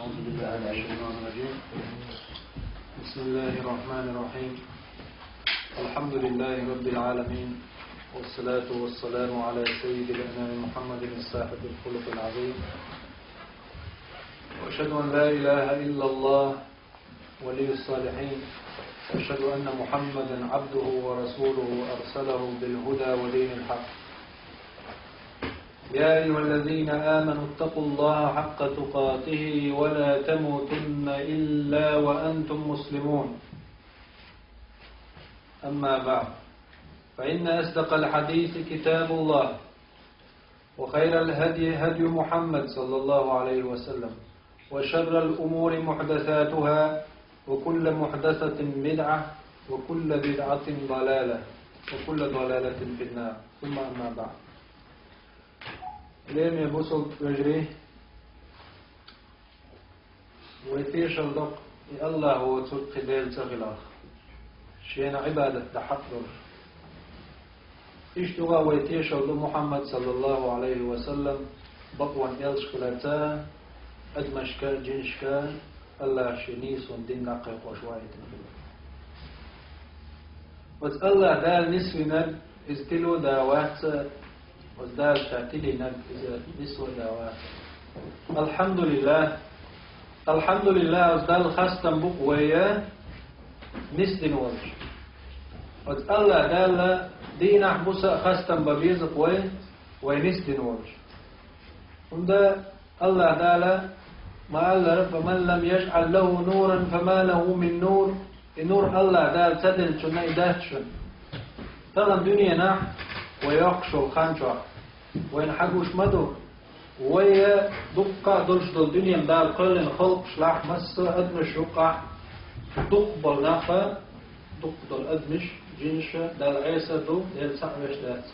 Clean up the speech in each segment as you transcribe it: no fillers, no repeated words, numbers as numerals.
أعوذ بالله من الشيطان الرجيم. بسم الله الرحمن الرحيم. الحمد لله رب العالمين، والصلاة والسلام على سيد الأنام محمد الصاحب الخلق العظيم. وأشهد أن لا إله إلا الله ولي الصالحين، وأشهد أن محمدا عبده ورسوله أرسله بالهدى ودين الحق. يا أيها الذين آمنوا اتقوا الله حق تقاته ولا تموتن إلا وأنتم مسلمون. أما بعد، فإن أصدق الحديث كتاب الله، وخير الهدي هدي محمد صلى الله عليه وسلم، وشر الأمور محدثاتها، وكل محدثة بدعة، وكل بدعة ضلالة، وكل ضلالة في النار. ثم أما بعد. اليوم يبصل وجريه ويتيش اللق الله هو تلقي ديل تغلاق شين عبادة تحضر اشتغى ويتيش الله محمد صلى الله عليه وسلم بقوان يلش خلاتا أدمشكا جنشكا الله شنيس ودين نقق وشوائد وز الله دال نسونا ازتلو داوات وزدال شاتلي نسوة داوات. الحمد لله وزدال خاستن بقوية نسدن وجه. وز الله دال دين أحبوسا خاستن ببيزق وينسدن وجه. ومدا الله دال ما الله فمن لم يجعل له نورا فما له من نور. النور الله دال تدل شنا إداتشن تغن دنيا نح ويقشو الخانجع وين حقوش مدو ويا دقة دلش دل دنيا دال قلن خلق شلاح مس أدمش وقع دق بالنافة دق دل أدمش جنش دال عيسى دو دل سعوش دات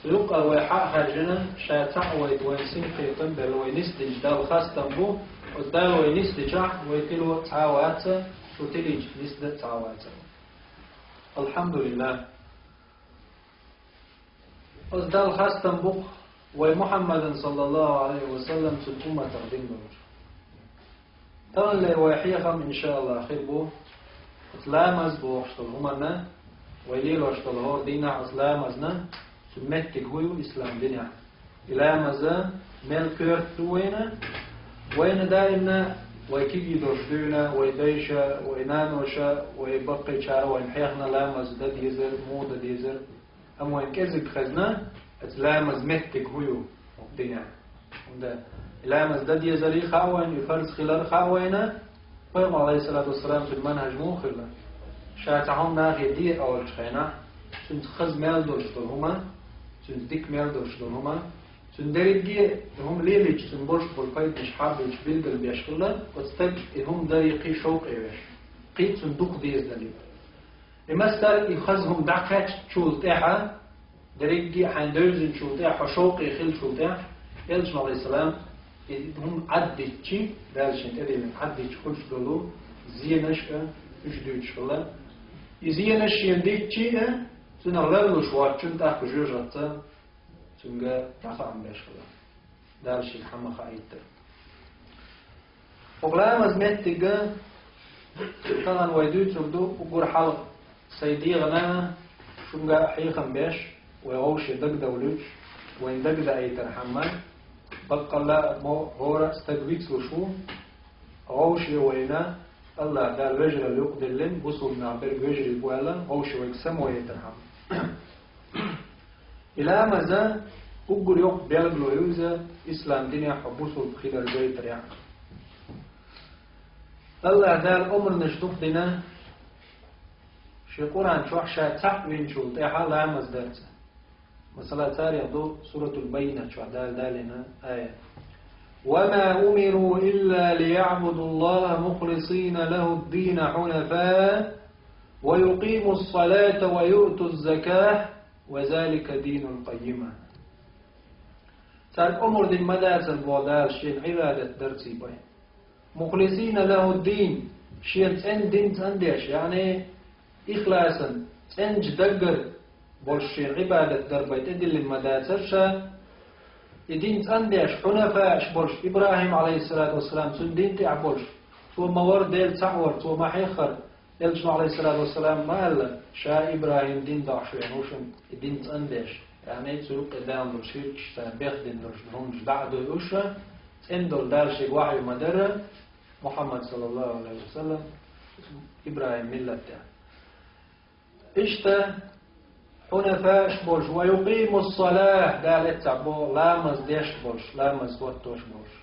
سيوقع ويحق هرجنا شاتع وين سنقيطن بل وينستج دال خاص تنبو ودال وينستجع ويتلو تعاوات وتليج نسدة تعاوات. الحمد لله. وزدال خاص تنبق ومحمد صلى الله عليه وسلم سلطمة تقديم بمجر ترى اللي ويحيخم إن شاء الله خير بو أسلامز بو أشتلهمنا ويليل أشتلهور دينا أسلامزنا سمتك هو إسلام دينا إلامزا ملكورت دوينا وين دائما ويكيجي دوشدونا ويديشا وينانوشا ويبقي شا وينحيخنا لامز دا ديزر مو دا ديزر أما إن كذب خزنا أتلامز متك هو الدنيا وده لامز دد يزري خاوين يفرز خلال خاوينا ويوم عليه الصلاة والسلام في المنهج مو خلا شاتعهم ناغي دي أول شخينا سنت خز مال دولشتون هما سنت ديك مال دولشتون هما سنت دريجي هم ليلج سنت برش بالقيد مش حابج بيلقل بيشخلا وتستج هم دريقي شوق إيش قيد صندوق ديز دليل المستر يخزهم دعكات شولتها دريجي حندوزن شولتها شوقي خل شولتها يلش عليه السلام هم عدتشي دالشين تدي من عدتش كل شغلو زينشكا يجدوش خلا يزينش ينديتشي سنغلو شواتشن تاخ جوجتا سنجا تفهم باش خلا دالشي حما خايتر وقلام ازمتيجا طبعا ويدوت ربدو وقور حلق سيدي غنا شنجا حيخم باش ويغوش دق دولوش وين دق دا اي ترحمل بقى لا مو هورا استقبيكس وشو غوش وينا الله دا الرجل اللي يقدر لن بصل نعبر رجل البوالا غوش ويكسم ويترحم إلى ماذا أقول يوق بيلغلو يوزا إسلام دنيا حبوصل بخير الجاي تريع الله دا الأمر نشتوف دينا شي قرآن شوح شاتح وين شو تيحا لا مزدرت مثلا تاريخ دو سورة البينة شو دالنا آية وما أمروا إلا ليعبدوا الله مخلصين له الدين حنفاء ويقيموا الصلاة ويؤتوا الزكاة وذلك دين القيمة. سأل أمر دي مدارس البودال شين عبادة درسي بي مخلصين له الدين شين ان دين تنديش يعني إخلاصا انج دقر بولشين عبادة دربيت ادل المداترشا دين أنديش حنفاء شبولش إبراهيم عليه الصلاة والسلام سن دين تعبولش تو مور ديل تعور تو ما حيخر يلجن عليه الصلاة والسلام ما قال شا إبراهيم دين ضعش وشن دين أنديش يعني تسوق قدام برشيل بيخ دين درش هم بعده يوشا اندول دارش وحي مدرة محمد صلى الله عليه وسلم إبراهيم ملة إشتا حنفاء شبولش ويقيم الصلاة قال اتعبو لامز ديش بولش لامز وطوش بولش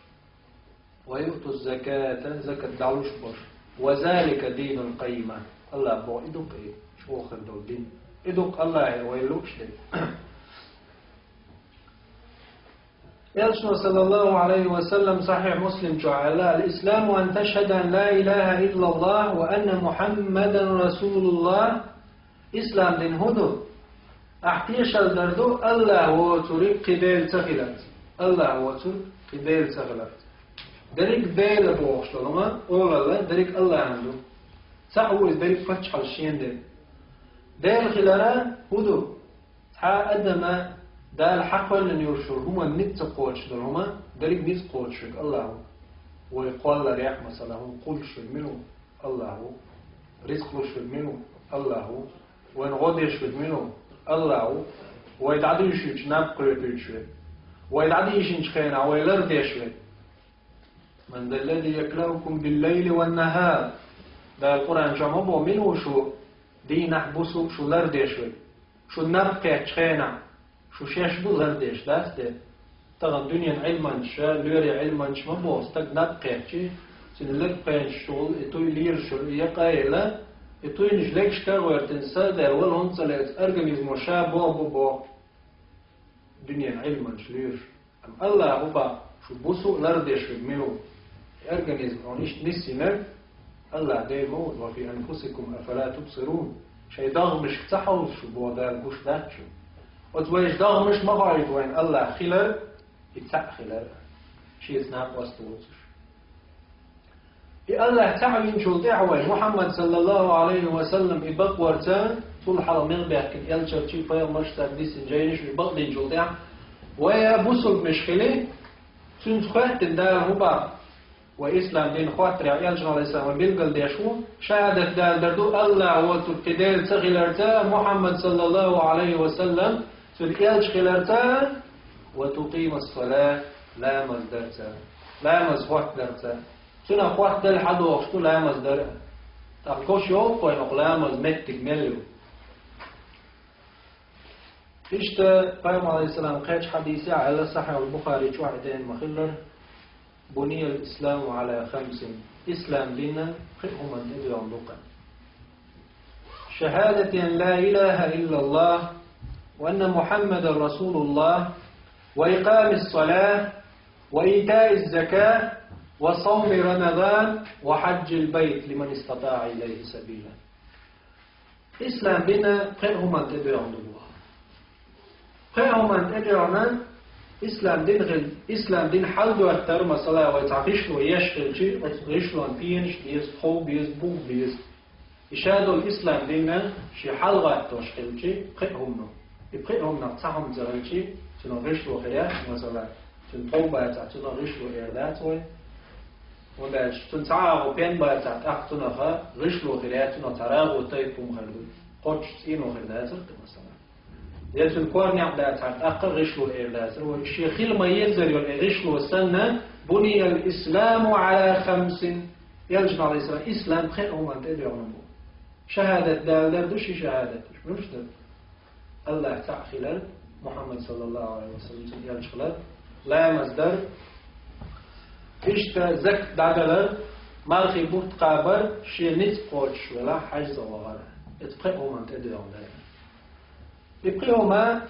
ويؤتوا الزكاة زكاة دعوش بولش وذلك دين القيمة الله بو إدوك إيه شو خردو الدين إدوك الله ويلوكش دي يلشنا صلى الله عليه وسلم صحيح مسلم جعل الإسلام أن تشهد أن لا إله إلا الله وأن محمدا رسول الله إسلام دين هدو أحتيش الدردو الله هو تريد قبيل تغلط الله هو تريد قبيل تغلط دريك بيل بوغش لما أول الله دريك الله عنده سعوز دريك فتح الشين ديل خلالة هدو تا أدما دال حقا لن يرشور هما نت قولش دل هما دريك نت قولش الله هو ويقال لريح مثلا هم قولش منه الله هو رزق لش منه الله هو وين غديش منه الله ويدعديش ناب قريتش ويدعديش نشخينا ويلرديش من ذا الذي يكلمكم بالليل والنهار ده القرآن جمعه منه شو دي نحبسه شو لرديش شو نبقى تشخينا شو شاشبو لرديش ده طبعا دنيا علما شا لوري علما ما بوس تك نبقى شي سنلقى شغل اتوي لير شو يقايله اتوي نجلك شكاور تنسى ده اول هنصلت ارجميزم شاب بو دنيا علما شلير ام الله وبا شو بوسو لرديش ميلو ارجميزم اونيش نسينا الله ده موت وفي انفسكم افلا تبصرون شيء ضغمش تحول شو بو ده بوش داتشو وتويش ضغمش ما بعرف وين الله خلال يتسع خلال شيء سناب واستوتش الله تعين شو دعوة محمد صلى الله عليه وسلم يبق ورتان طول حرمين بيحكي يلشر شيء فيا مشتاق ديس جايش يبق دين شو دع ويا بوسل مشكلة تنخوات الدار هبا وإسلام دين خواتر يلجن عليه السلام بيلقل ديشو شهادة دار دردو الله وتبتدال تغلرتا محمد صلى الله عليه وسلم تبتدال تغلرتا وتقيم الصلاة لا مزدرتا لا مزخوات درتا سنة خوات دل حدو وقشتو لا مزدر تقوش يوقو ينق لا مزمتك مليو إشتا قائم عليه السلام قيش حديثي على صحيح البخاري شوحدين مخلر بني الإسلام على 5 إسلام دينا قئهم أن إدرام بقا شهادة أن لا إله إلا الله وأن محمد رسول الله وإقام الصلاة وإيتاء الزكاة وصوم رمضان وحج البيت لمن استطاع إليه سبيلا إسلام دينا قئهم أن إدرام بقا قئهم أن إدرام إسلام دين حلو أكتر مثلا ويتعقيش له يشغل شيء ويتعقيش له أن بينش بيز خو بيز بو بيز إشادوا الإسلام دينا شي حلوة أكتر شغل شيء قئهم نو يبقئهم نقطعهم زرل شيء تنغيش له خيات مثلا تنطوبة تنغيش له إعداد وباش تنتعاغ بين باتا أختنها غيش له خيات تنتعاغ وطيبهم خلو قدش تينو خيات مثلا يجب كون يعبد أقل غشلو الإعلازر والشيخيل ما ينزل غشلو السنة بني الإسلام على 5 يلجم عليه السلام إسلام خير هم أن تدعون شهادة دالدر دوشي شهادة مش ده الله تعخلال محمد صلى الله عليه وسلم يلجخلال لا مصدر إشتا زك دعدلر مالخي بوت قابر شي نت قوش ولا حجز وغيره اتقئ هم أن تدعون يبقيهما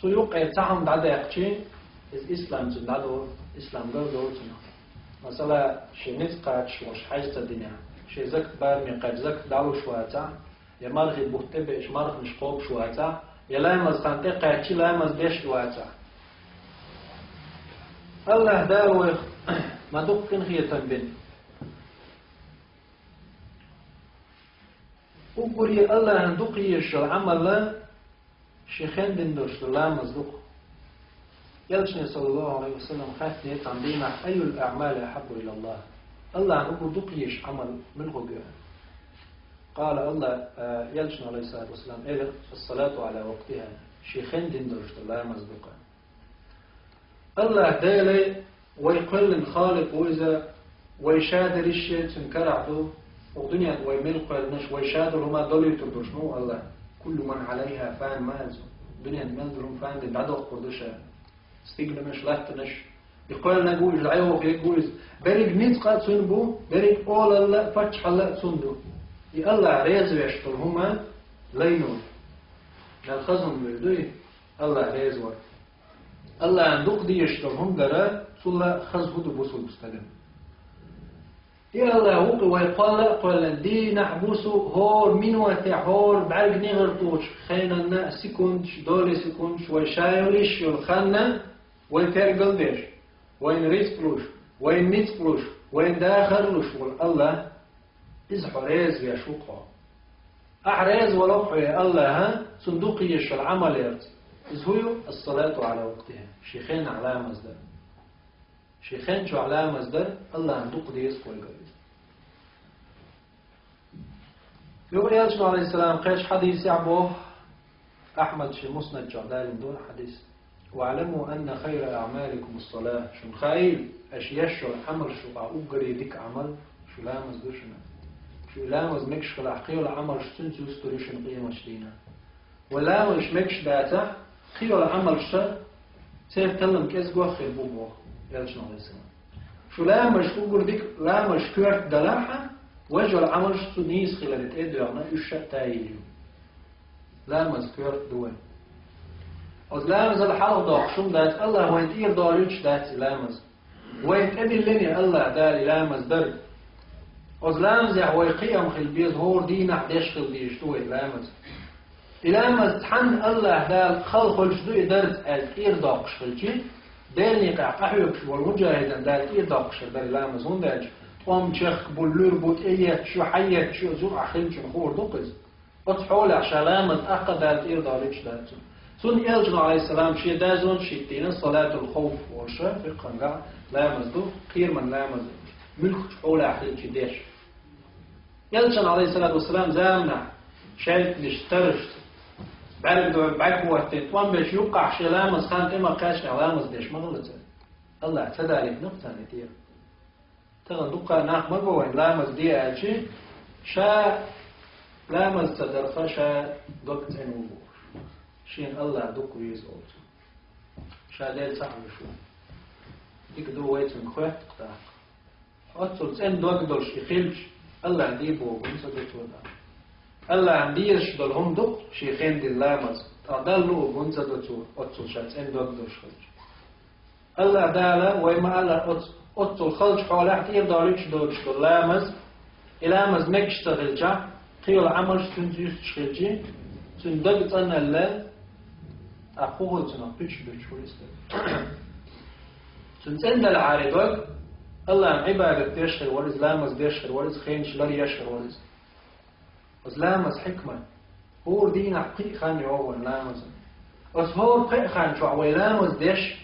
سيوقع تعهم دعدا يقشي الإسلام زندادو إسلام قردو مثلا شي نتقاتش وش حاجة الدنيا شي زكت بار ميقات زكت دعلو شواتا يمارغي بوتبش مارغ مشقوب شواتا يلامز خانتي قاتشي لامز بيش شواتا الله داوي ما دقن هي تنبين وقري الله هندقي الشرع عمل شيخين دين دوش لا مصدوق يلشني صلى الله عليه وسلم خاتني تنظيمه أي الأعمال أحب إلى الله. الله نقول دقيش عمل من غيره. قال الله يلشن عليه الصلاة والسلام إذا الصلاة على وقتها شيخين دين درجة الله مصدقا. الله دايلي ويقل الخالق وإذا ويشادر الشيء تنكرعته ودنيا ويملق النش ويشادر هما دولي تدرشنو الله كل من عليها فان مازو دنيا منذرهم فان دي بعد قردشة استيقل مش لاتنش يقول نقول العيوه يقول بريق نتقى تنبو بريق أول الله فتح الله تندو الله ريز ويشتر هما لينون الخزن بردوي الله ريز ور الله عندك دي يشتر هم درا صلى خزه دبوسه بستقم يا الله هو ويقال دي نحبسه هور من وتحور بعرق نغرطوش خينا الناس سكونش دولي سكونش ويشايوليش يلخنا ويترقل بيش وين ريسبلوش وين نتبلوش وين داخلوش والله إزحو ريز ويشوقه أحريز ولوحي الله ها صندوقي يش العمل يرت إزهو الصلاة على وقتها شيخين على مصدر شيخين شو على مصدر الله عندك ديس والقريب يقول يالشنا عليه السلام قيش حديث يعبوه أحمد شي مسند جعدال دون حديث واعلموا أن خير أعمالكم الصلاة شو خايل أش يشو الحمر شو أقري لك عمل شو لا مصدر شو لا مزمكش في الحقيقة العمل شو تنسوا ستوريشن قيمة شدينا ولا مش مكش باتا خير العمل شو سيفتلم كيس جوا خير بوبو يالشنا عليه السلام شو لا مش فوق ديك لا مش كورت دلاحة وجه العمل شو نيس خلال تأدي يعني يشة تايجو لا مز كورت دوين أو لا مز الحال ضاق شو دات الله وين تير داريش دات لا مز وين تأدي لني الله داري لا مز در أو لا مز يحوي قيم خل بيز هور دينا حدش خل ديش توي لا مز إلا مز تحن الله دال خلق الجدو درت الكير داقش خلشي دالني قاع أحيوكش والمجاهدا دال كير داقش دال لا مز هون دالش قام شخ بولور بوت إيه شو حيات شو زور أخيل شو خور دقز أتحول عشان أقد الكير دالش دالش سون يلجنا عليه السلام شيء دازون شيء تين صلاة الخوف والشا في قنقع لا مزدو خير من لا مزدو ملك تحول أخيل شيء داش يلجنا عليه الصلاة والسلام زامنا شايف نشترشت بعد وقتين توان بيش يوقع شيء لامز خان كما قاش لامز ديش ما غلط الله اعتدى عليك نقطة نتير ترى دقة ناق ما بوين لامز دي أشي شا لامز تدرفا شا دقت إن وبور شين الله دق ويز أوتو شا ديل صعب شو ديك دو ويت من خوات قطع أتصل إن دق دولش يخيلش الله عندي بو بنسى دكتور الله عنديش دول هم دق شيخين دي لامز أدلوا بنسى دكتور أتصل شات إن دق دولش خلش الله دالا ويما الله أتصل خلش حوالي كتير داريش دولش دول لامز إلامز مكشتغل جا خيال عمل ستنزيس تشغلجي سندق تنا الليل أقوه تنا بيش وريست سنتين دل عارضك الله عبادة تشغل ورز لامز ديشغل ورز خينش لري يشغل ورز لامز حكمة هو دين حقيق خان يوون لامز هو حقيق خان شو عوي لامز ديش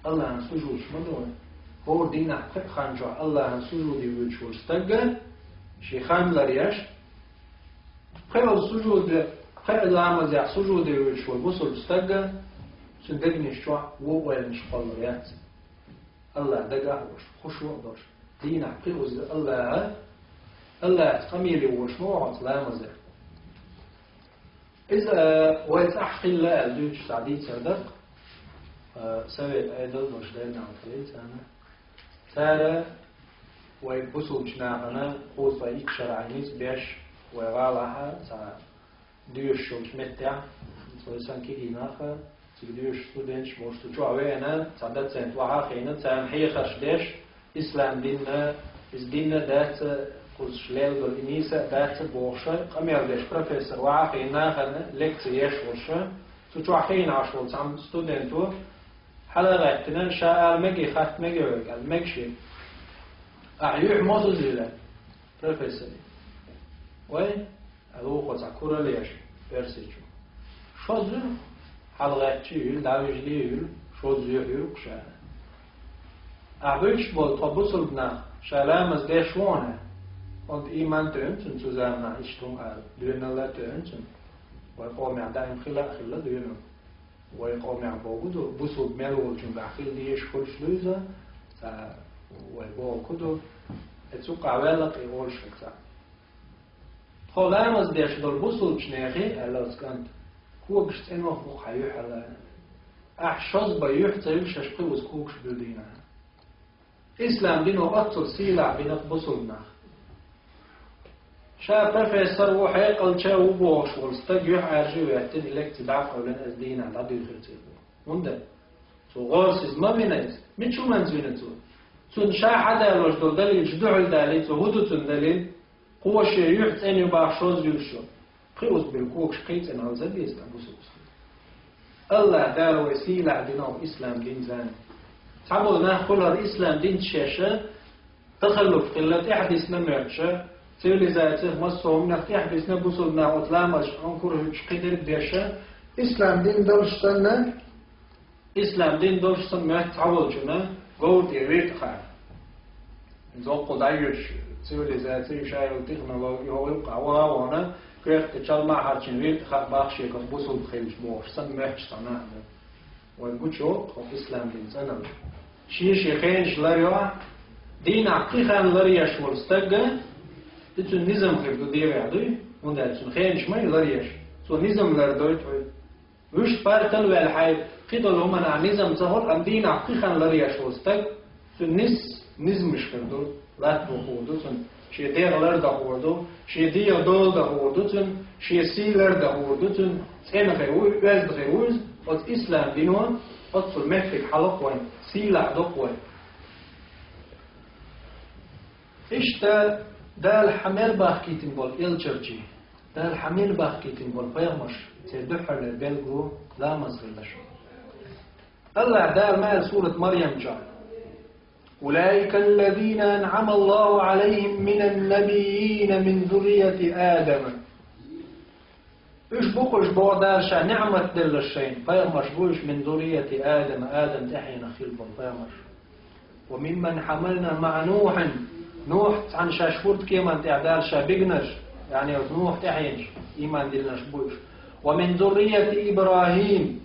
الله عن سجود شمدون هو دين حقيق خان شو الله عن سجود يوجه استقل شيخان لريش خير السجود خير لامز يع سجود يوجه وبصر استقل سندقني شو وين شقل ريات الله دقع وش خشوع دوش دين حقيق الله تقميلي وشموع لا مزح إذا ويتأحقي الله الدوش سعديد صدق سوي أيضا مش دينا عطليت أنا تارى ويبسوا بشناغنا قوز بايك شرعينيس بيش ويغالها سا دوش وشمتع سويسان كي هناخا دوش سودنش موشتو جو عوينا تعدد سنت وعا خينا سان حيخش ديش إسلام ديننا إز ديننا دات كورس شلال دول إنيسا دات بوشة قمير ديش بروفيسور وعا خينا خلنا لكتي يش وشة تو حين عشول سام ستودنتو حلا غايتنا شاء المجي خات مجي وقال المجشي أعيوح موزو زيلا بروفيسور وين ألو قطع كورا ليش بيرسيشو شو زل حلا غايتشي يل داويش ليل شو شو زيوك شا أعبيش بول طبوصل بنا شالامز ديش وونه und iemand tönsen zusammen ishtum al düne la tönsen wa qom ya'daim khila düne wa qom ya'budu busud melul jum ba'khil dish kul shluza sa wa bo kudu etsuq awela qol shaksa kholamos desh dol busud chneghi alos kant kuogst enoch bu khayuh ala ahshoz bayuh tsayil shashqi us kuogst bildina islam dino atsur sila binat busudna شا بروفيسور وحيقل شا وبوش والستجيح عارجي ويحتل إليك تبعف أولين أزدين على عدو الخلطيب ونده سو غورسيز ما منيز من شو منزوين سون شا حدا لوش دول دليل جدوع الدليل سو هدو تن دليل قوة شي يحت أن يباح شوز يلشو قيوز بالكوكش قيت أن هالزا بيست أبو سوس الله دار وسيلة عدنا إسلام دين زاني تعبوا ناخلها الإسلام دين تشاشة تخلف قلة إحدثنا معتشة civilizacija masovna ihdisna busulna otlamash onkur qidr desha islam din dolshtanna islam din dolshtan ma tawalchuna gold evit kha zo qodayush civilizacija shayo technologiya ho qawa wana kert chalma harchin vit kha baxshi ka busul khilish bosh san mahstana wa gucho islam din sanam shi shekhin shlarya din aqiqan lariyash wolstaga تون نظام خير دو دير عدوي وندال تون خير شماي لريش سو نظام لردوي توي وش بارتل والحي قيدو لهم انا نظام ظهر ام دين حقيقا لريش وستك تون نظم مش كردو لا تبوخودو تون شي دير لرد هوردو شي دي دول ده هوردو تون شي سي لرد هوردو تون سينا خيوز واز بخيوز وت اسلام دينون اتصل مفك حلق وين سيلا دق وين اشتا دال حمل باخ كيتن بول إلشرجي دال حمل باخ كيتن بول بيغمش تدحر للبلغو لا مزغلش الله دال مال سورة مريم جاء أولئك الذين أنعم الله عليهم من النبيين من ذرية آدم إيش بوش بو دال شا نعمة دل الشين بيغمش بوش من ذرية آدم تحينا خيل بول بيغمش وممن حملنا مع نوح نوح عن شاشفورت كيمان تعدال شابقنش يعني نوح تحينش إيمان دلناش بوش ومن ذرية إبراهيم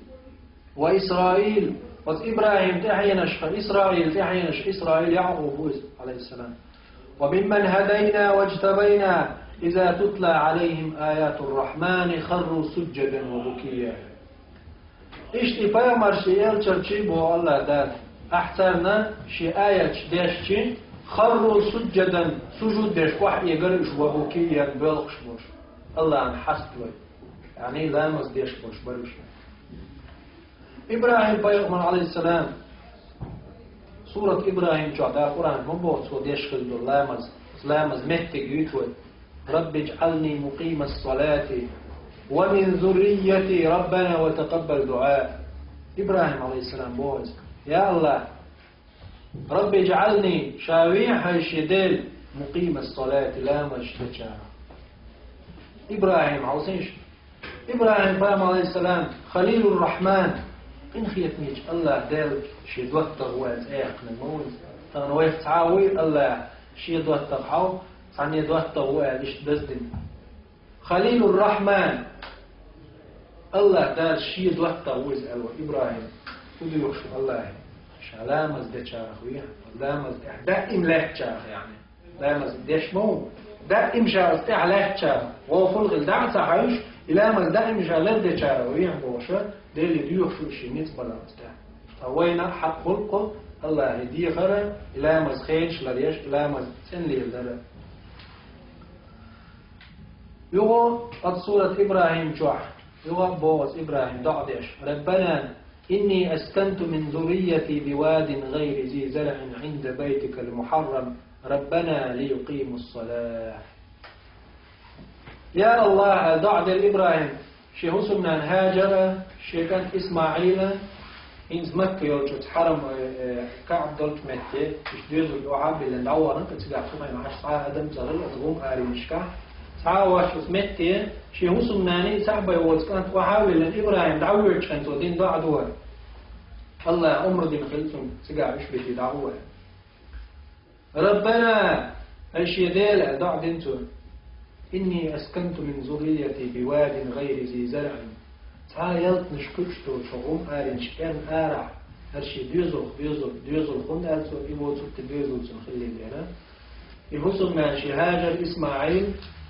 وإسرائيل إبراهيم تحينش إسرائيل تحينش إسرائيل يعقوب عليه السلام وممن هدينا واجتبينا إذا تتلى عليهم آيات الرحمن خروا سجدا وبكيا إيش تفايمر شيئل ترشيبه الله داد أحسرنا شي آية داشتين خروا سجدا سجود ديش واحد يقرش وبكيا بلقش بوش الله عن حسد يعني لامس ديش بوش برش إبراهيم بيغمر عليه السلام سورة إبراهيم جعدا قرآن مبوت وديش خلدو لامس مهتك يتوي رب اجعلني مقيم الصلاة ومن ذريتي ربنا وتقبل دعاء إبراهيم عليه السلام بوز يا الله رب اجعلني شاويع هالشدل مقيم الصلاة لا مجتشا إبراهيم عوسيش إبراهيم عليه السلام خليل الرحمن إن خيتنيش الله دل شي دوت غواز من موز تنويف تعاوي الله شي دوت حاو ثاني دوت غواز إيش دزدن خليل الرحمن الله دل شي دوت غواز إبراهيم ودي يخشو الله لامز ده شاخويا لامز دائم له شاخ يعني لامز ديش مو دائم شاخ له شاخ وفلغ الدعم تعيش لامز دائم شاخ ده شاخويا بوشة ده اللي ديوخ شو شيء نسبة لامزته فوينا حق خلقه الله يديه خير لامز خيش لريش لامز سن لي الدرة يوه سورة إبراهيم جوح يوه بوز إبراهيم دعدش ربنا إني أسكنت من ذريتي بواد غير ذي زرع عند بيتك المحرم ربنا ليقيموا الصلاة يا الله دعد الإبراهيم شي هسمنا هاجر شي كانت إسماعيل إن مكة يوجد حرم كعب دولت مكة مش ديزو الأعاب اللي ندور أنت تسلع خمين عشر ساعة أدم زغل أدغم آري مشكا ساعة واشوس مكة شي هسمناني سعبا يوز كانت وحاول الإبراهيم دعوير كانت ودين دعدوها الله أمر دين خلتم سقع إشبتي دعوة ربنا أشي ديل دع دينتو إني أسكنت من ذريتي بواد غير ذي زرع تعالت نشكشتو شغوم آرين شكان آرع هرشي ديوزل خند ألتو إبو تبت ديوزل تنخلي دينا يهوسم ماشي هاجر إسماعيل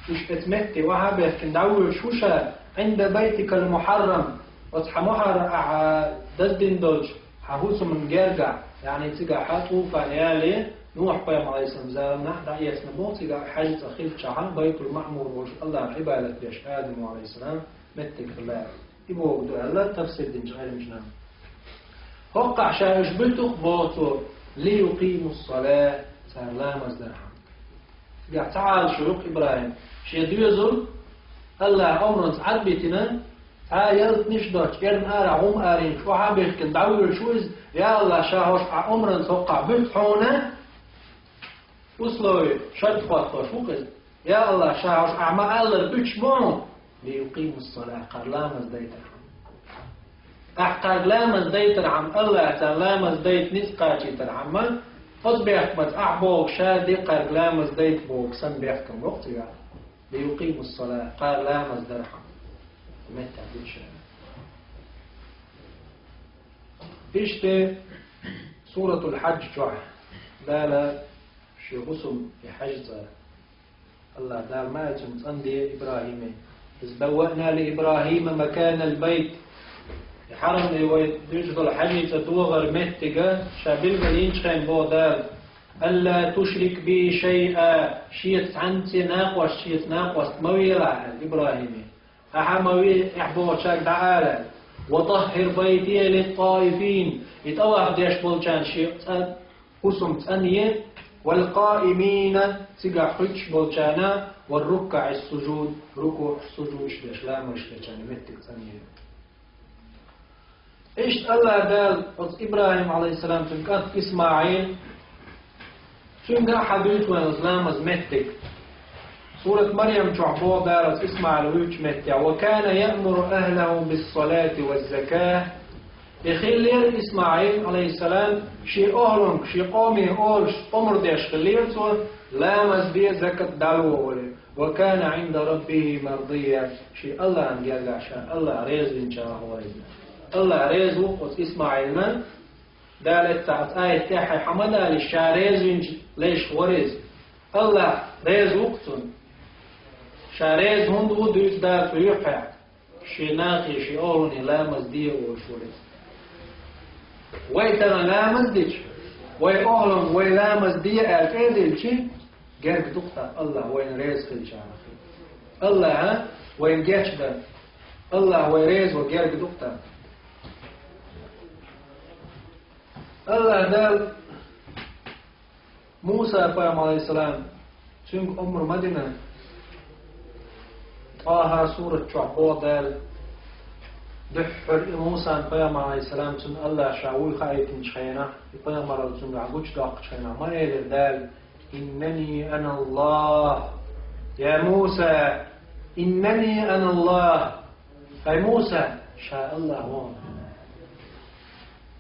إش أتمتي وعبه كندعوه شوشا عند بيتك المحرم وتحموها ددين دوج حهوسم من جرجع يعني تجا حاتو فعيالي نوح بيام عليه السلام زال نحن يسنا موت تجا حاجة أخيل شعان بيت المعمور وش الله عبادة بيش آدم عليه السلام متك الله يبغى بدو الله تفسير دين جعل مجنام وقع شايش بلتق بوتو ليقيموا الصلاة سلام ازدرحم تجا تعال شروق إبراهيم شي ديوزل الله أمرنا تعبتنا يلت نشدوش إرن آرع هم آرين شو حابيش كن دعوه شوز يا الله شاهوش عمرن توقع بلتحونا وصلوا شد خواطوا شو قد يا الله شاهوش أعمى الله بيش بون ليقيموا الصلاة قرلامز ديت قرلامز ديت العم الله تلامز ديت نسقاتي تلعم فصبح مت أعبوك شادي قرلامز ديت بوك سن بيحكم وقت يعني ليقيموا الصلاة قرلامز درحم متى بالشارع إشتى سورة الحج جوع لا شي غسم في حج الله دار ما تنصندي إبراهيم إذ بوأنا لإبراهيم مكان البيت حرم يجد الحج تتوغر متجا شابل ملين شخين بودال ألا تشرك بي شيئا شيت عنتي ناقوش شيت ناقوش مويرا إبراهيم أحموي إحبو شاك دعالة وطهر بيتي للطائفين يتوه ديش بولشان شيء قسم تانية والقائمين تقع حج بولشانا والركع السجود ركوع السجود إيش لا مش لشان متك تانية إيش الله قال إبراهيم عليه السلام تنكت إسماعيل شنقا حديث وإسلام متك سورة مريم شعبوه دارت اسمع الويش متع وكان يأمر أهله بالصلاة والزكاة يخليل إسماعيل عليه السلام شي أهلهم شي قومي أولش أمر ديش خليلتو لا مزبية زكاة دلوه وكان عند ربه مرضية شي الله أنجل عشان الله ريز إن شاء الله الله ريز وقت إسماعيل من دالت تعت آية تاحي حمدا للشاريز ليش وريز الله ريز وقتن شاريز هند ودوس دار في يقع شي ناقي شي أورني لامز دي وشوريز ويتنا لامز ديش وي أهلم وي لامز دي أكيد شي جرك دقطة الله وين ريز خل شعرخي الله ها وين جاش ده الله وين ريز وجرك دقطة الله دال موسى عليه السلام شنك أمر مدينة طه سورة شعبو دال دحر موسى عليه السلام سن الله شعوي خايتين شخينا يبيامر سن عقوش داق شخينا ما يدر دال إنني أنا الله يا موسى إنني أنا الله أي موسى شاء الله هو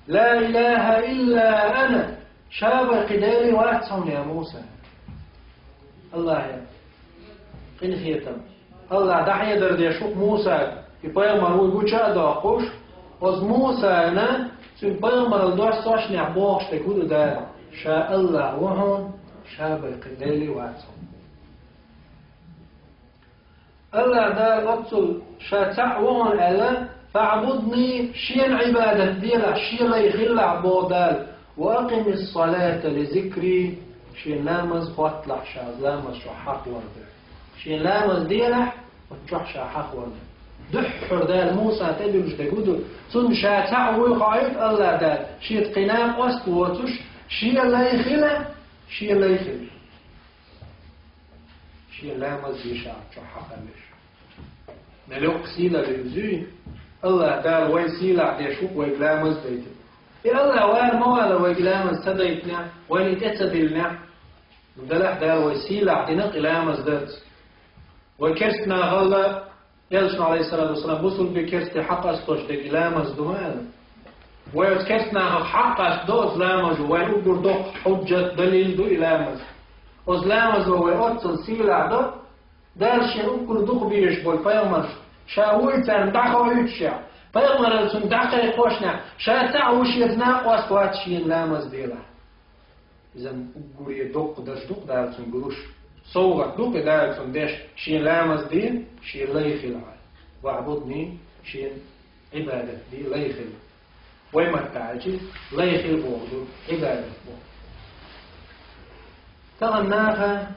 لا إله إلا أنا شاب قدالي واتسون يا موسى الله يا قل خيتم الله دحية درد يشوف موسى يبيامر ويقول شاء داقوش وز موسى أنا يبيامر الدوش صاش نعبوش تقول دا شاء الله وهم شاب قدالي واتسون الله دا أبطل شاتع وهم ألا فاعبدني شين عبادة ديلا شين لا يخل عبودال وأقم الصلاة لذكري شين لامز واطلع شاز لامز شو حق ورده شين لامز ديلا وتروح شا حق ورده دحر دال موسى تبي تقوله ثم شاتع وقايد الله دال شيت قناع وست وتش شين لا يخل شين لا يخل شين لامز يشع شو حق ليش نلوك سيلا بيزوي الله قال ويسيلع ديشوك ويقلامز بيته يا الله وين موالى ويقلامز تديتنا وين تتدلنا ودلح قال ويسيلع دينا قلامز دات وكرستنا غلا يلسنا عليه الصلاة والسلام بوصل بكرست حق أستوش دي قلامز دوال ويتكسنا حق دوز لامز ويقدر دوق حجة دليل دو إلامز وزلامز ويأتن سيلا دو دارش يقدر دوق بيش بول فيمر شاويتان دخل يتشع فيمر السن دخل يقوشنا شا تعوش يتناق واسطوات شين لامز ديلا إذن أقول يدوق داش دوق دارسن قروش صوغة دوق دارسن داش شين لامز دين شين ليخي العال وعبدني شين عبادة دي ليخي ويما تعجي ليخي البوغدو عبادة بوغ تغناها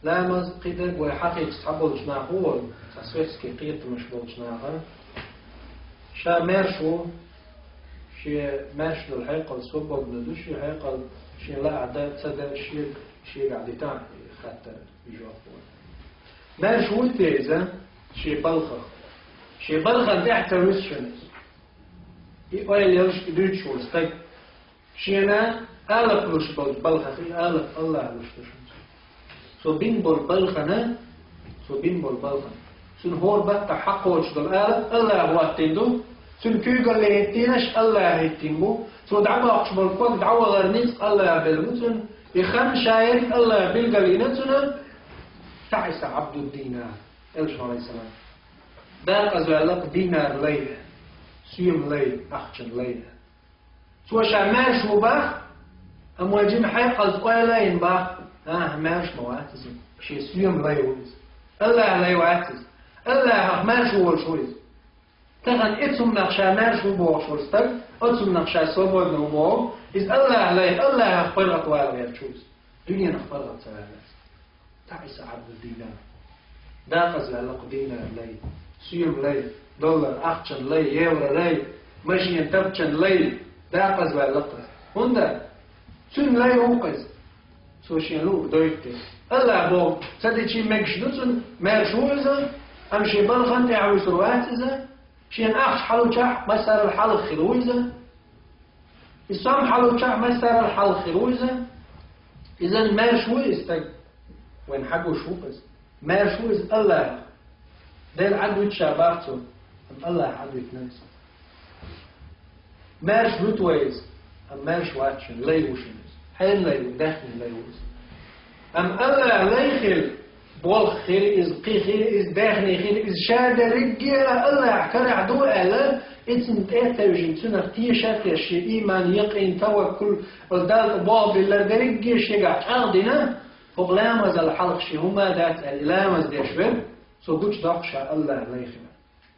لامز قدر ويحقيق صحبه جناهو تسويسكي قيرت مش بوغجناها شا مارشو شي مارش للحقيقة الصبغ بندوش شي حقيقة شي لا أعداد صدق شي قاعدتان حتى يجوفون مارشو التيزة شي بلخة شي بلخة تحت الوسشنز يقول يلش دوش ورستك شينا ألف لش بلخة خي ألف الله لش تشنز سو بين بلخة سو بين بلخة سن هور بات حقوش دل ألف الله هو تندو سن كيغل ليتينش الله يتيمو سو دعوا أقشبال كوك دعوا غرنيس الله بالمسن يخم شاير الله بالقلينتنا تعس عبد الدينار إلش عليه السلام داق أزوالك دينار ليه سيوم ليه أخشن ليه سو شاماش مباح أمواجين حيقل قوالين باح ماش مواتز شي سيوم ليه ويز الله ليه واتز الله ماش هو شويز تغن اتسم نقشا ماش وبوغ شوستك اتسم نقشا صوبود نوبوغ إذ الله عليه الله أخبر أقوال غير شوز دنيا نخبر أقوال تعيس عبد الدينار داقز لعلق دينار لي سيوم لي دولار أخشن لي يورا لي ماشين تبشن لي داقز لعلق هندا سن لي أوقز سوشين لوك دويته الله بوغ سدي مكش نسن مارشوزة أمشي بلغن تعويس رواتزة شين أخش حلو شح مسار الحل خلوزة إسام حلو شح مسار الحل خلوزة إذن مارشوز تك وين حقو شوقز مارشوز الله دير عدو تشابهتو الله عدو يتنسى مارش بوتويز أم مارش واتشن ليوشنز حين ليو داخل ليوز أم الله ليخل بول خير إز قي خير إز داخل خير إز شاد رجال الله كرع دو ألا إنسان تأتي سنة تيشات يشي إيمان يقين توكل ودال باب الله درجة شجع أرضنا فغلامز الحلق شي هما ذات الإلامز ديشبر سو قوش دقشا الله ليخل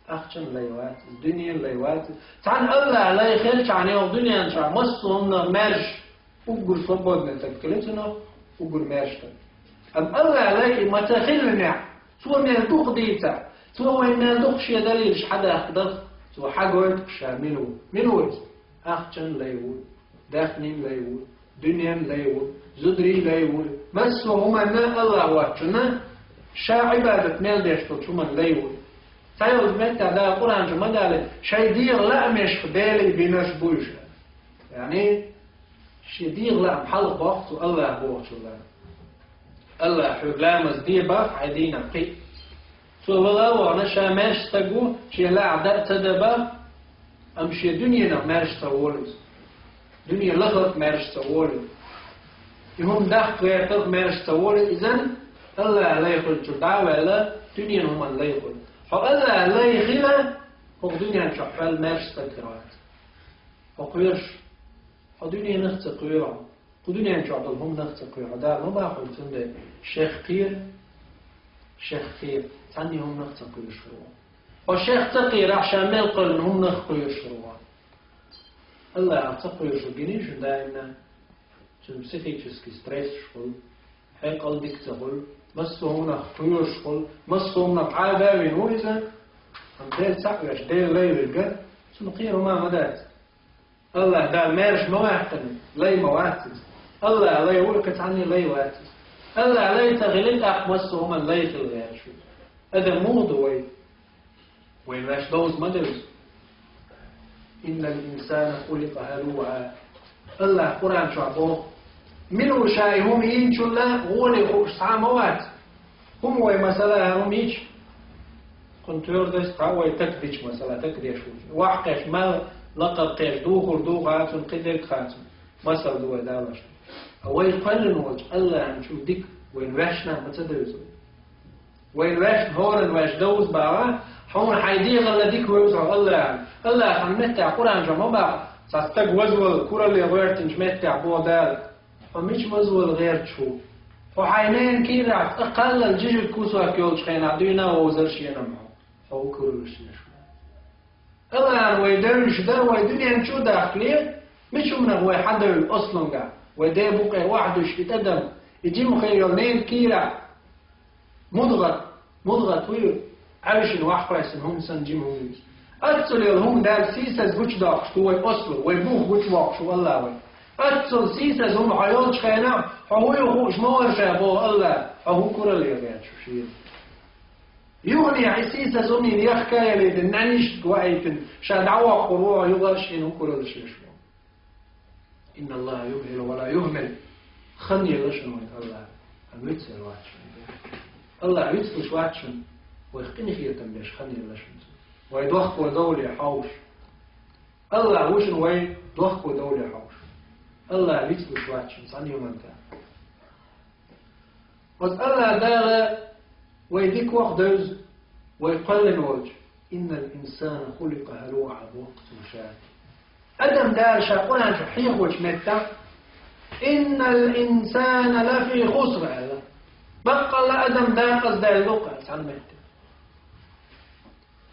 أخشن ليوات الدنيا ليوات تعال الله ليخل تعال يوم الدنيا تعال مصهم مرج وقول صبودنا تكلتنا وقول مرجتك أم الله عليك ما تخلنا سوى من الدوق ديتا سوى من الدوق شيء دليل حدا أخدر سوى حاجة شامله منوز أخشن ليول داخنين ليول دنيا ليول زدري ليول مسوا هما نا الله واتشنا شا عبادة مال ديشتو شو من ليول تايوز متى دا قرآن جمع شي دير لا مش خدالي بيناش بوش يعني شي دير لا محلق وقت الله بوقت الله حلامز دي باف عدينا قي سو والله وانا شا ماش تقو شي لا عداء تدبا ام شي دنيا ماش تولز دنيا لغت ماش تولز يهم داخل ويعتق ماش تولز اذن الله لا يقول جدعوة لا دنيا هم لا يقول حو الله لا يخيلا هو دنيا شحفال ماش تكرات وقيرش حو دنيا نخت قيرا ودنيا نجعل هم نختقي عداء ما بقول تندي شيخ قير تاني هم نختقي الشروع والشيخ تقي راح شامل قل هم نختقي الشروع الله اعتقي شو جنيش دائما شو psychiski stres شغل هاي قلبك تقول مسهم نختقي شغل مسهم نقعدا وينوزا هم ديل سعيش ديل ليل الجد سنقير ما مدات الله دال مارش مواحد لي مواحد الله لا يقولك عني لا يواتي الله لا يتغلق أقمصهم لا يتغير شو هذا موضوع وين لاش دوز مدرس إن الإنسان خلق هلوعا الله قرآن شعبه منه شايهم ينشو الله غولي خوش ساموات هم وي مسألة هم يش كنت يردس قوي تكديش مسألة تكديش وحقش ما لقب قيش دوخ عاتون قدر خاتون مثل دو دالش هو يقلن وجه الله عن شو ديك وين واشنا ما تدرس وين واش هورن واش دوز بقى حون حيدي غلا ديك ويوزع الله حمتع قرآن جمع بقى ساستق وزول كورا اللي غيرت نجمتع بودال فمش وزول غير شو فحينين كيرا أقل الجيج الكوسوا كيولش خينا دينا ووزرش ينمعو فهو كورلش نشو الله ويدرش ده ويدنيا نشو داخليه مش من هو حدا أصلا قاعد وده بقى واحد يتقدم يجي مخيرين كيرا مضغط ويل عايش واحد هم سنجيمهم أتصل يلهم دال سيساز بوش داخش هو أصله ويبوه بوش واقش والله وي أتصل سيساز هم حيالش خينا هو يخوش ما ورشا بو الله هو كورا اللي يغير شو شيء يغني عسيساز هم يخكا يليد النعنيش قوائتن شاد عوا قروع يغرش إنه كورا اللي إن الله يمهل ولا يهمل خني لشنو الله المتسل واتشن الله يتسل واتشن ويخقني فيه تنبيش خني لشنو ويدوخ ودولي حوش الله وشن ويدوخ ودولي حوش الله يتسل واتشن صاني ومنتا وز الله داغ ويديك وقت دوز ويقلن وجه إن الإنسان خلق هلوعا بوقت مشاهد أدم دار شاقونا شحيح وشمتا إن الإنسان لفي خسر هذا بقى الله أدم دار قصد اللقاء سعلمت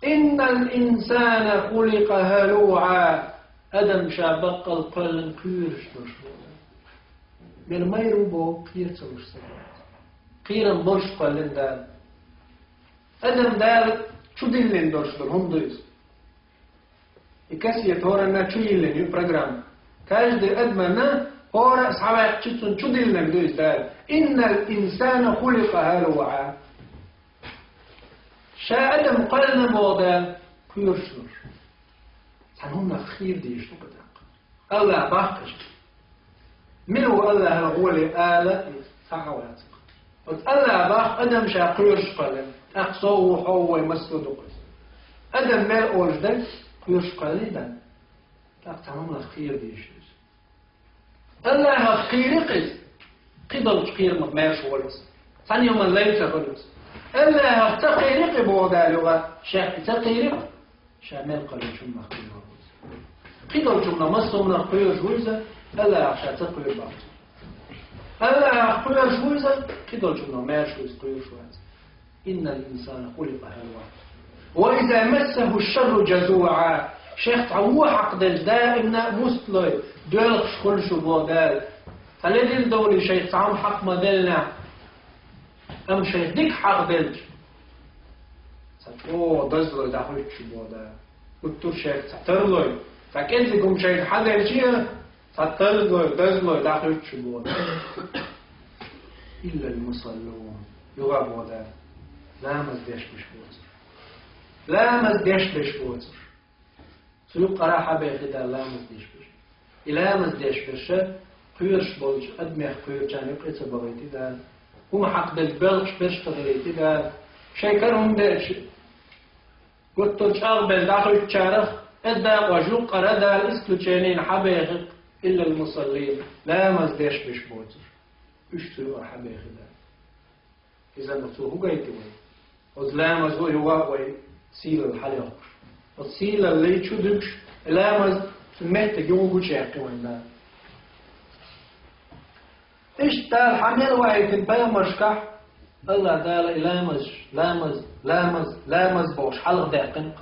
إن الإنسان خلق هلوعا أدم شابق القلن كيرش تشبه من ما يروبو كير تلوش سبات كيرا برش قلن دار أدم دار شو دلين درش هم دويس إكاسية هورنا تشيلن يبرغرام كاجد أدمنا هورا صحابة تشتون تشدلن دويس دار إن الإنسان خلق هلوعا شا أدم قلنا موضا كيرشور سنهم خير ديش تقدق الله باقش منو الله هو اللي آلة سعوات الله باق أدم شا قيرش قلن أقصوه حوه يمسو دقس أدم مال أوجدك يوش قليلا لا تمام الخير ديشوز الله الخير قدل خير مغماش ولس ثاني يوم الليل تغلس الله تقيرق بوضع لغة شاك تقيرق شامل قليل شم خير ولس قدل شم نمسه من الخير جوزة الله شا تقير بعض الله خير جوزة قدل شم نماش ويس خير جوزة إن الإنسان خلق هلوعا وإذا مسه الشر جزوعا شيخ تعوه عقد دائما مسلي دولخش كل شو بودال فلذي الدولي شيخ تعوم حق مدلنا أم شيخ ديك حق دلج سأتوه دزلو داخل شو بودال قلتو شيخ سأترلو فكنت قم شيخ حق الجيه سأترلو دزلو داخل شو بودال إلا المصلون يغا بودال لا مزديش بشبوت لا مزديش بشبوتر سلوك قراحة بيخدا لا مزديش بش إلا مزديش بش قيرش بولج أدميخ قير جان يقريت بغيتي دال هم حق بالبلش بش تغيريتي دال شيكرهم دالش قلت تشاغ بالداخل الشارخ إدا وجلوك قرا دال إسكلو جانين حبيخ إلا المصلين لا مزديش بشبوتر اشتروا حبيخ دال إذا نفسه هو قيتي وين وزلام زوي هو وين سيل الحليق والسيل اللي تشدكش لامز سمعت جوجو شاقي وين إيش تال حمل واحد تبايا مشكح الله تعالى لامز بوش حلق داقن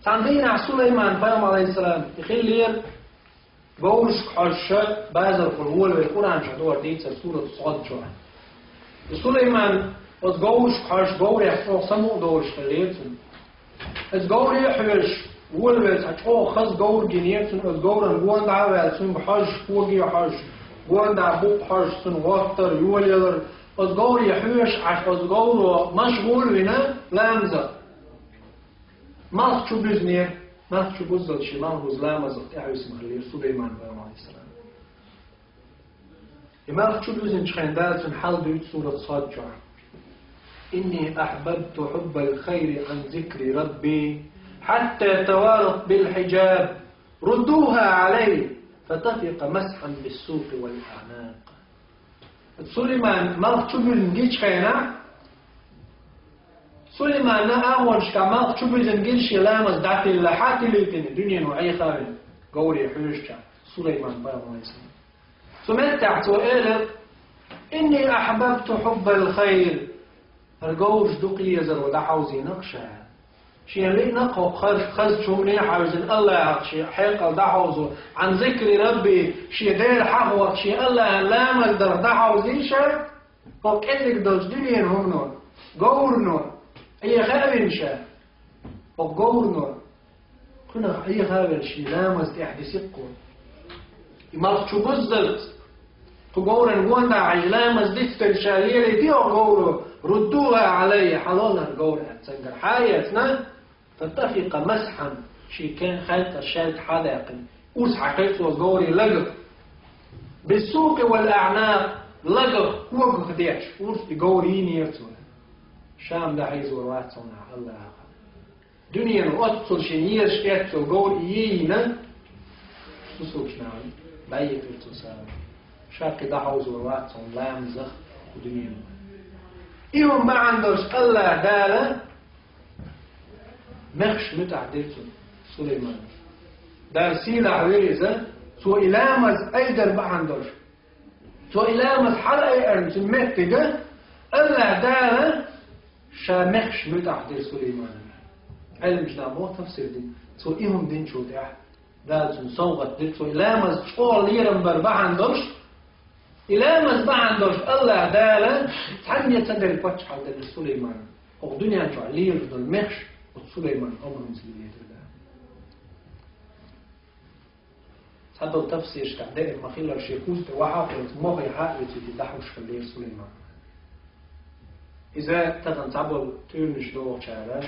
عندنا سليمان فاهم عليه السلام يخيل لير بوش حشة بعض القرول والقرآن شدور ديت سورة صاد جوان سليمان het goos has goorich voor samo doos geleerd. Het goorich is woelwet het ook has goor geneerd en het goor en gewoon daar wel zijn has voorgie has gewoon daar boek has zijn water joelder het goorich is als het goor مشغول بنا لامزة ما تشوفز نير ما تشوفز الشمال وزلامز تعيس مخلير سليمان عليه السلام. ما تشوفز إن شخندات في حال بيت سورة صاد جار إني أحببت حب الخير عن ذكر ربي حتى توارت بالحجاب ردوها عليه فتفق مسحا بالسوق والأعناق. سليمان مالك تشبل نجيش خينا سليمان أول شكا تشبل نجيش لامز داخل اللحات اللي في الدنيا نوعي خارج قولي حوشك سليمان بابا يسمى سمعت سؤالك إني أحببت حب الخير الجوج دقي يزر ولا حوزي نقشة شيء اللي نقو خز شو منيح عاوزين الله شيء حلقة دعوزه عن ذكر ربي شيء غير حقوق شيء الله لا مقدر دعوزين شيء فوق إنك دوش دنيا هم نور جور نور أي خابر شيء فوق جور نور كنا أي خابر شيء لا مست أحد يقول ما شو بزلت تقول نقول داعي لا مزدت الشريرة دي وقولوا ردوها علي حلالها القول أتسنجر حياتنا تتفق مسحا شي كان خلط الشاد حداق أوس حقيقة وقولي لقف بالسوق والأعناق لقف وقف ديش أوس بقولي نيرتون شام ده حيز ورواتنا الله دنيا وقتصل شنير شكات وقول إيينا سوسوك نعم بايك التساوي شاكي ده حوز ورواتنا لا يمزخ ودنيا إيهم ما عندوش الله دالا مخش متعدلتو سليمان دار سيلا ويزا سو إلامز أيدر ما عندوش سو إلامز حلقة أرمس مكتجة الله دالا شا مخش متعدل سليمان علم جنا مو تفسير دي سو إيهم دين شو دي دال سن صوغت دي سو إلامز شوال ليرم بربع عندوش إلامز ما عندوش الله دالا تحن يتصدر الفتش حتى سليمان أو دنيا جعليه يفضل مخش وسليمان أمر مسلمية الله هذا التفسير شتعداء المخيلة الشيكوز وحاقلت مغي حاقلت يتدحوش في الليل سليمان إذا تغن تعبل تيرنش دوغ شعلا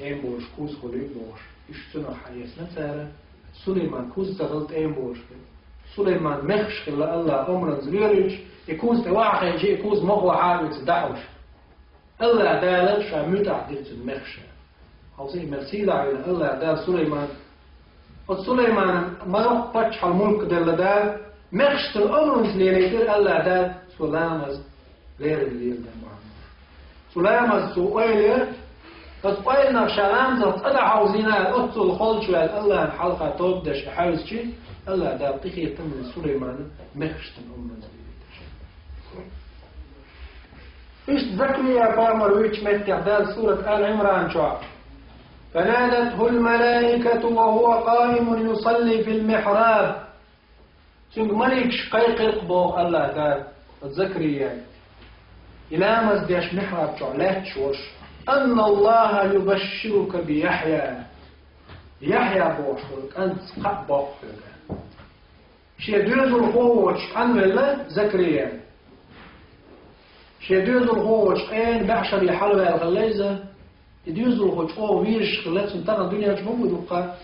أين بوش كوز خليب بوش يشتنو حيث نتارا سليمان كوز تغلط أين بوش سليمان مخش خلا الله أمر زليرج يكوز تواعخ يجي يكوز مغوى حاقلت يتدحوش الله دالا شا متعدلت المخش هوزي مرسيلة على الله دال سليمان وسليمان ما يقبضش الملك دل دال مخشت الأمر ليلة الله دال سلامز غير الليل ده معنا سلامز سؤال فسؤالنا شلامز أدع عوزينا أطل الخلش الله الحلقة تودش حاوز شيء الله دال تخيط من سليمان مخشت الأمر إيش ذكري يا بامر ويش متعدال سورة آل عمران شعب فنادته الملائكة وهو قائم يصلي في المحراب سنق ملك شقيق بو الله قال تذكري يعني إلى مزديش محراب شعلات شوش أن الله يبشرك بيحيى يحيى بوشك أنت قد بوشك شيء دوز الخوش عن الله ذكري يعني شيء دوز الخوش أين بعشر يحلوى الغليزة يديزل خوش أو ويش خلات سنتنا الدنيا مش موجود وقا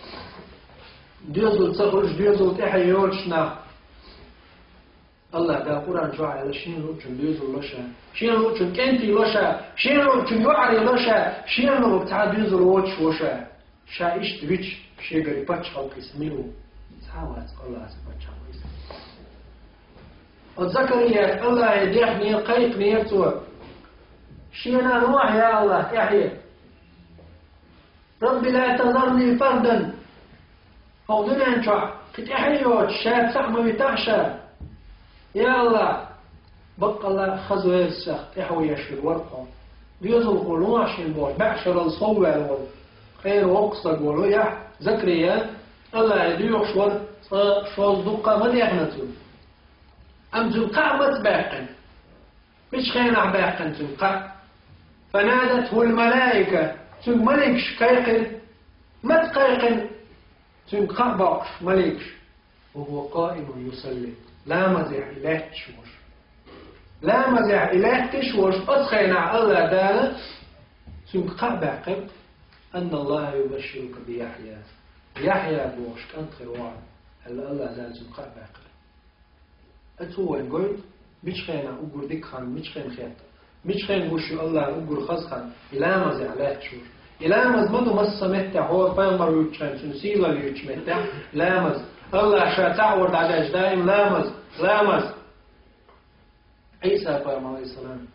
ديزل تخرج ديزل تحيوش نا الله قال قرآن جوع على شين لوتشن ديزل لوشا شين لوتشن كنتي لوشا شين لوتشن يوعري لوشا شين لو بتاع ديزل ووتش وشا شا إيش تبيش شيء قريب باتش خلق اسميرو تعالى الله سبحانه وتعالى وتذكري الله يديحني قيق نيرتو شينا نوح يا الله يحيى ربي لا تذرني فردا أو دنيا نشع كنت أحيوت شاب سحمة بتعشى يا الله بقى الله خزوه السخت إحوي يشفي الورقة بيزل قلوع شنبوش بعشر الصوى خير وقصة قولوا يا زكريا الله يديوش شوال شوال دقة ما ديغنتو أم تلقى ما تباقن مش خينا باقن تلقى فنادته الملائكة تنق ملكش كيقن ما تقيقن تنق باقش ملكش وهو قائم يصلي لا مزع إله تشوش لا مزع إله تشوش أتخينا الله دالا تنق باقب أن الله يبشرك بيحيى يحيى بوش كانت خير وعد هلا الله دالا تنق باقب أتوه نقول مش خينا أقول ديك خان مش خين خيط مش خين وشو الله أقول خزخان إلا ما زعلات شور لامز مدو مصة متع هو فيمر يوتشان سنسيلا يوتش متع لامز الله شاتعورد على دائم لامز عيسى عليه السلام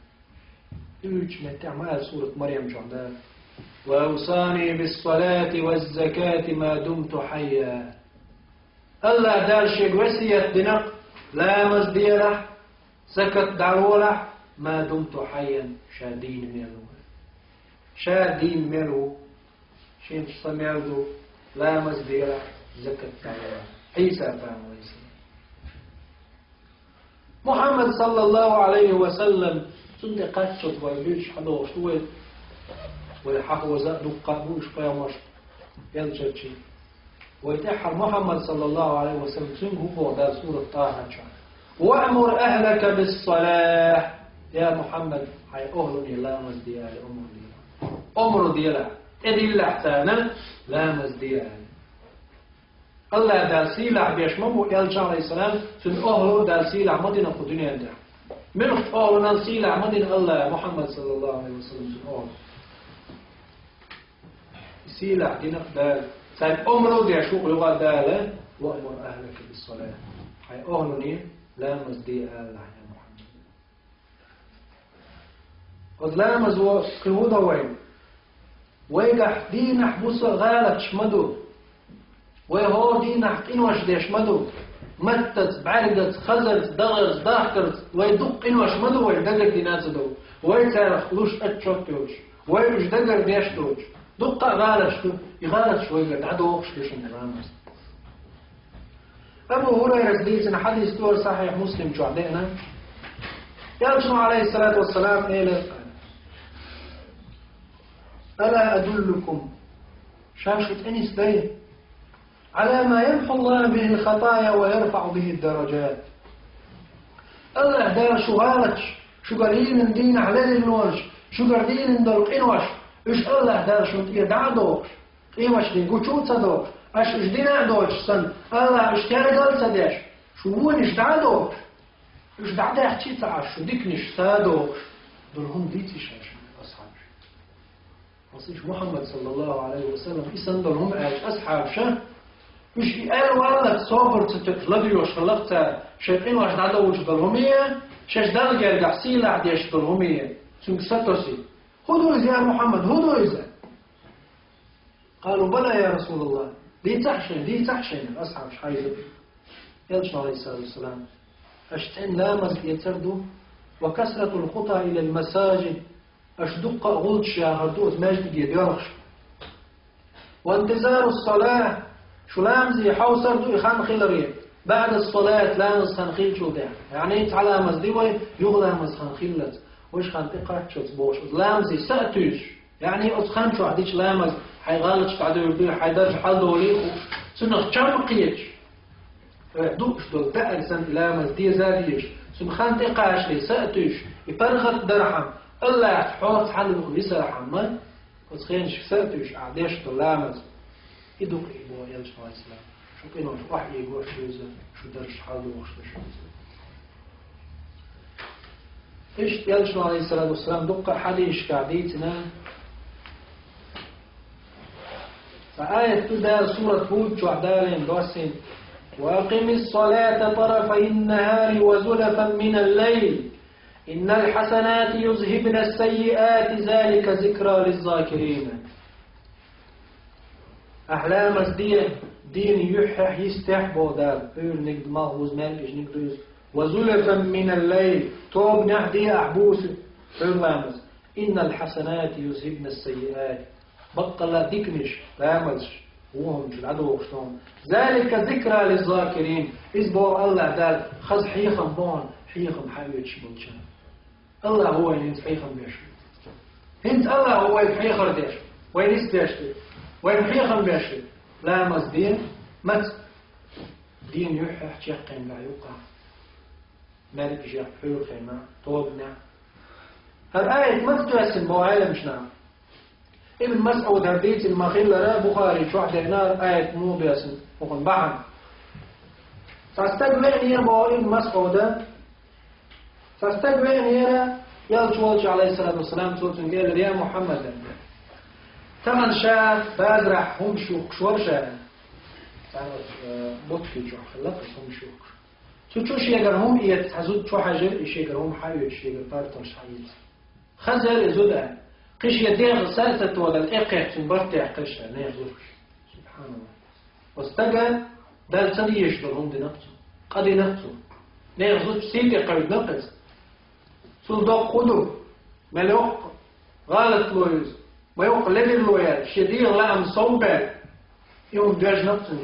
يوتش متع ما سورة مريم جعدان وأوصاني بالصلاة والزكاة ما دمت حيا الله دار شيء وسيت بنق لامز ديره زكاة دعوله ما دمت حيا شادين ميلو شين سمعدو لامز ديره زكاة دعوله عيسى عليه السلام محمد صلى الله عليه وسلم سند قاتشت ويبيش حدو شوي ويحفظ دقة بوش قيامش يلجتشي ويتحر محمد صلى الله عليه وسلم سنه هو ده سورة طه وأمر أهلك بالصلاة يا محمد هاي أهلني لامز ديالي أمر ديالا إذي اللحتانا لامز ديالي الله دا سيلع بيشممو يلجع عليه السلام سن أهلو دا سيلع مدينة في الدنيا دا من أهلنا سيلع مدينة الله محمد صلى الله عليه وسلم سن أهلو سيلع دينك دال سيد أمرو دي شوق لغة دالة وأمر أهلك بالصلاة هاي أهلني لامز دي الله يا محمد قد لامز وكهودا وين ويقح دينح بوصر غالب شمدو ويهور دينح إنوش ديش مدو متت بعرقت خزرت دغرت داخرت ويدق إنوش مدو ويدقر دينات دو ويتارخ لوش أتشوكيوش ويوش دقر ديشتوش دقة غالش يغالش شوي قد عدو وقش ليش النظام أبو هريرة حديث حديث دور صحيح مسلم شو عدينا يرجع عليه الصلاة والسلام إلى ألا أدلكم شاشة أنس بيه على ما يمحو الله به الخطايا ويرفع به الدرجات الله دار شو غالش شو قليل من دين على النوش شو قليل من دلق إنوش إيش الله دار شو يدعى دوش إيوش دين قوشو تصدوش أش دينا دوش سن الله إيش تاني قال صديش شو مون إيش دعى دوش إيش دعى ده يحكي تعش شو ديكنش سادوش دول هم ديتي شاش أصحاب وصيش محمد صلى الله عليه وسلم إيسان دول هم أصحاب شا إيش قال والله صابر تتلبي وشلقت شايفين واش دعى دوش دول هم إيه شاش دال جرجع سيلا عديش دول هم إيه سنك ستوسي هدو إذا يا محمد هدو إذا قالوا بلى يا رسول الله دي تحشين أصحاب شحيزة يلش عليه الصلاة والسلام أشتين لامز يتردو وكسرة الخطى إلى المساجد أشدق غلط يا هردوز ماجد يديرخش وانتظار الصلاة شو لامز يحاو سردو يخان خيلريه بعد الصلاة لامز خنخيل شو ده يعني انت على مزديوي يغلامز خنخيلت وش خان تقرأ شو تبوش لامز يسأتوش يعني أتخان شو عديش لامز حيغالش تعدو يبيع حيدرج حلو وليخو سنخ جمقيش دوش دول بقى سنت لامز دي زاديش سنخان تقاش لي سأتوش يفرغت درحم الله حوت حلو يسرحم ما وتخينش سأتوش عديش دول لامز يدوك إيبو يلش عليه السلام شو كينو شو وحي يقول شو درج حلو وش إيش يلش عليه الصلاة والسلام دقة حديش كعديتنا فآية تدا سورة هود جعدالين دوسين وأقم الصلاة طرفي النهار وزلفا من الليل إن الحسنات يذهبن السيئات ذلك ذكرى للذاكرين أحلام دين يحح يستح بودار بيقول نقد مغوز مالكش نقدوز وزلفا من الليل توب نحدي أحبوس بيقول لامز إن الحسنات يذهبن السيئات بطل ديكنش لامزش وهم العدو وقشتهم ذلك ذكرى للذاكرين إذبور الله دال خز حيخم بون حيخم حاوية شبلشان الله هو ينت حيخم بيشو هنت الله هو الحيخر ديش وين استيشتي وين حيخم بيشو لامز دين مت دين يحح تيقين لا يوقع مالك جاء حيو خيمة طوبنا هالآية ما تتوسم بوعالم مش نعم ابن مسعود هديت المخيل را بخاري شو حدا نار آية مو بيسن وقن بعن فاستقبعني يا بو ابن مسعود فاستقبعني يا يلش والش عليه الصلاة والسلام سوتن قال يا محمد ثمن شاف بادرح هم شوك شور شاف بطفي جو خلق هم شوك شو شيء هم إيت حزود شو حاجة إيش هم حيو إيش بارتش حيز خزر يزود قش يدير سالسة ولا الإقع تنبرتع قش نيزوش سبحان الله واستجى دال تنيش لهم دي نفسه قد نفسه نيزوش سيدي قريب نقص صندوق قدو ملوق غالط لويز ويوق لدي اللويات شدير لأم صوبة يوم دواج نفسه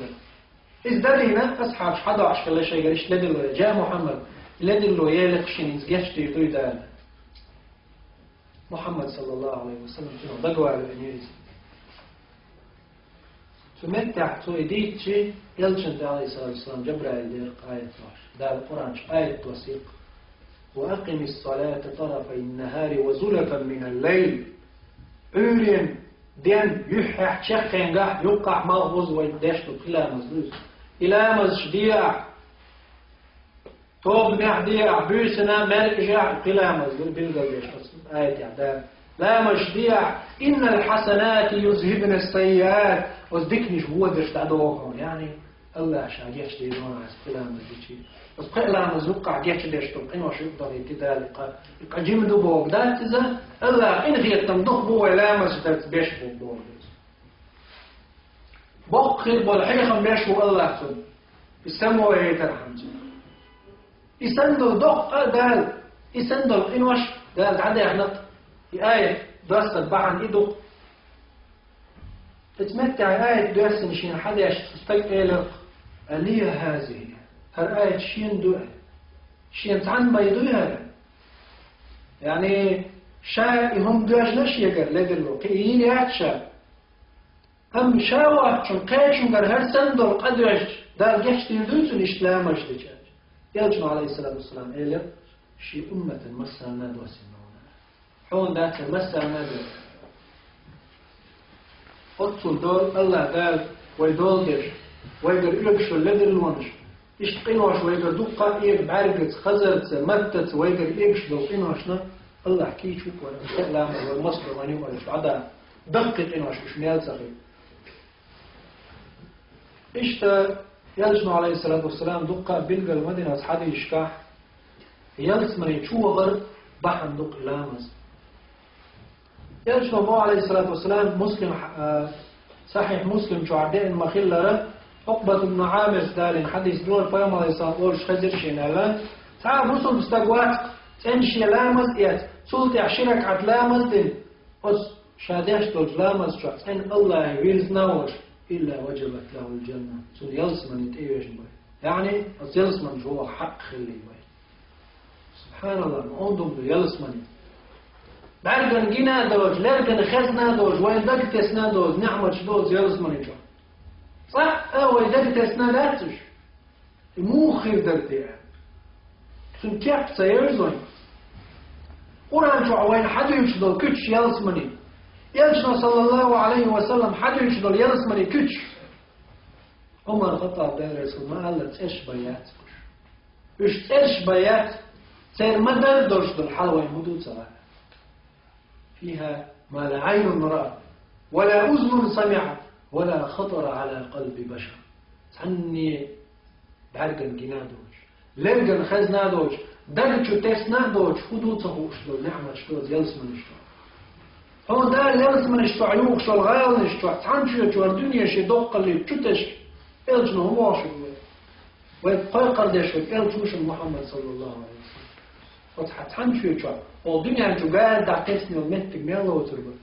إذ دلينا أصحاب حدا عشق الله شيء قريش لدي اللويات جاء محمد لدي اللويات لقشين إنزجشت يطوي دال محمد صلى الله عليه وسلم ضقوا على الإنجليز فمتع تؤديت شيء يلشن عليه الصلاة والسلام جبرائيل دير آية 12 ده القرآن آية توثيق وأقم الصلاة طرفي النهار وزلفا من الليل أورين دين يحح شخين قاح يقع مغوز ويدشتو إلى مزلوز إلى مزشديع توب نحديع بيسنا ملك جاع إلى مزلوز بالقلبيش آية عدام لا مشديع إن الحسنات يذهبن السيئات وذكني هو درشت عدوهم يعني الله عشان جيش دي دون عز كلام الجيشي بس قيلا مزوقع جيش ديش تبقين وش يقدر يتدال يقجيم دبوك دات إذا الله إن غير تمدخ بو لا مزدت بيش بو بقر بالحيخم بيش بو الله سن يسموا يترحم يسندل دق دال يسندل إن وش دال عدي احنا آية درست بعن إيدو تتمتع آية درست مشين حدا يشتستيق إلق أليه هذه هالآية شين دو شين تعن بيدوي هذا يعني شاء هم دواج نشيقر لدلو قيين ياتشا هم شاوة شن قيشن قر هر سندل قدرش دار جشت يدوتن إشلام أجدجاج يلجم عليه الصلاة والسلام إلق شي أمة مسا نادو سنونا حون ذاك مسا نادو أتصل دول الله قال ويدول ديش ويقر إلقشو لدر الونش إشتقينوش ويقر دقا إيق بعرقت خزرت مدت ويقر إيقش دو إنوشنا الله حكي شوك ولا إعلام والمصر واني وانش عدا دقق إنوش مش ميال صغير إشتا يلجم عليه الصلاة والسلام دقا بلغ المدينة أصحابي يشكاح يلس من يشوه غر بحن دق إلامز يلجم الله عليه الصلاة والسلام مسلم صحيح مسلم شو عدين مخلرة عقبة بن عامر دالين حديث دول فيوم عليه الصلاة والسلام خزر شينالان تعال رسل بستقوات تنشي لامز إيات سلطة عشرك عد لامز دين أس شاديش دول لامز شو إن الله يرز ناوش إلا وجبت له الجنة سن يلسمن يتأيوش بي يعني أس يلسمن هو حق خلي بي سبحان الله عندهم دو يلسمن بعرقن جينا دوج لرقن خزنا دوج وين دقتسنا دوج نعمة دوج يلسمن يجو صح أول دقتسنا داتش مو خير دقتي سن كيف سيرزون قرآن شو وين حد يشدل كتش يلسمني يلشنا صلى الله عليه وسلم حد يشدل يلسمني كتش عمر الخطاب دار رسول ما قالت إيش بيات إيش بيات سير مدر دوشدل حلوة مدود سواء فيها ما لا عين رأت ولا أذن سمعت ولا خطر على قلب بشر تعني بعرقن جنا دوش لرقن خزنا دوش درجو تسنا دوش خدو تهوش دو نعمة شتوز يلسمن شتو هو دار يلسمن شتو عيوق شو الغايل شتو تعنشو شو الدنيا شي دوق اللي تشتش إلجنو هو شو ويبقى قردش ويبقى محمد صلى الله عليه وسلم وتحتعنشو شو والدنيا أنتو قاعد دعتسني ومتك ميلا وتربط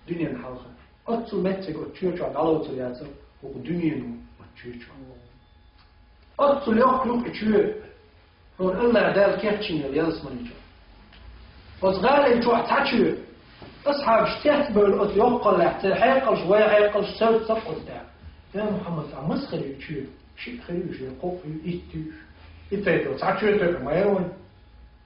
دنيا نحلقة أتصل متك وتشوشو على وترياتر ودنيا نو وتشوشو أتصل يخلق تشوش هون الله دال كيتشين يلسمن يجو وصغال يجو تحتشو أصحاب اشتهت بالأط يقل حيقل شوية حيقل سوت سقط ده يا محمد عم مسخر يجو شيء خير شيء قوي يتيش يتيتو تحتشو يتيتو ما يون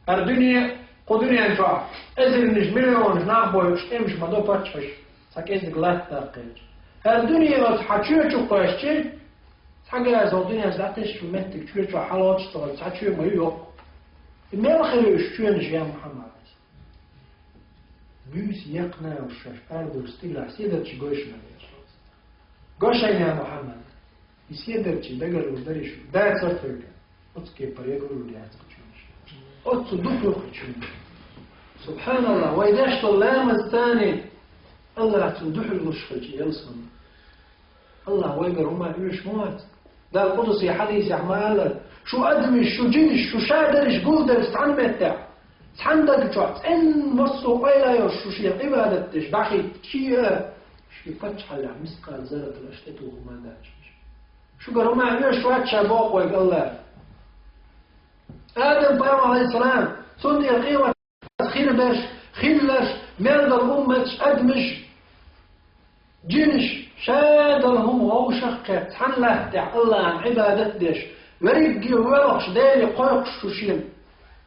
الدنيا قدرني أنفع إذا نجملون نعبوا يشتمش ما دو باتشش ساك إذا قلت تاقير الدنيا لو تحتشو شو قاشتي حاجة زي الدنيا زعتش في متك شو حالات تشتغل تحتشو ما يوق ما خير يشتون يا محمد بيس يقنا وشاش أرض وستيلا سيدر تشجوش نبي قاشين يا محمد يسيدر تشدقر ودريش دا تصفرك أتكي بريقر وديات تشونش أتو دخل تشونش سبحان الله وإذاش طلام الثاني الله تدخل مشخج يلصم الله ويقر هما إيش موت ده القدسي حديث يحمل شو أدمش شو جنش شو شادرش قودر استعن متع عندك جوات إن مصو قيلا يوشو شيء عبادتش بحي شيء فتح على مسقال زرة الأشتات وهما داش شو قالوا ما عمير شوات شابوق ويقال الله آدم بيام عليه السلام سنة القيمة خير خيلش مال الأمة أدمش جنش شادرهم وهو شقات حنله تع الله عن عبادتش وريقي ورقش دالي قرقش شو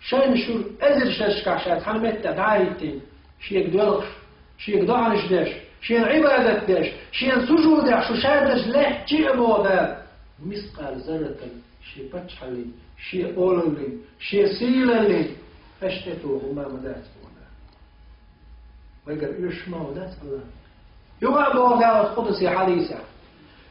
شاين شو أزر شاشكا شات حمت دعايتين شيء قدرش شيء قدرش داش شيء عبادة داش شيء سجود داش شو شادش لا شيء مودا مسقال زرة شيء بتشحلي شيء أولي شيء سيللي أشتتوه وما مدات مودا ويقول إيش مودا الله يقع بوضع القدس يا حديثة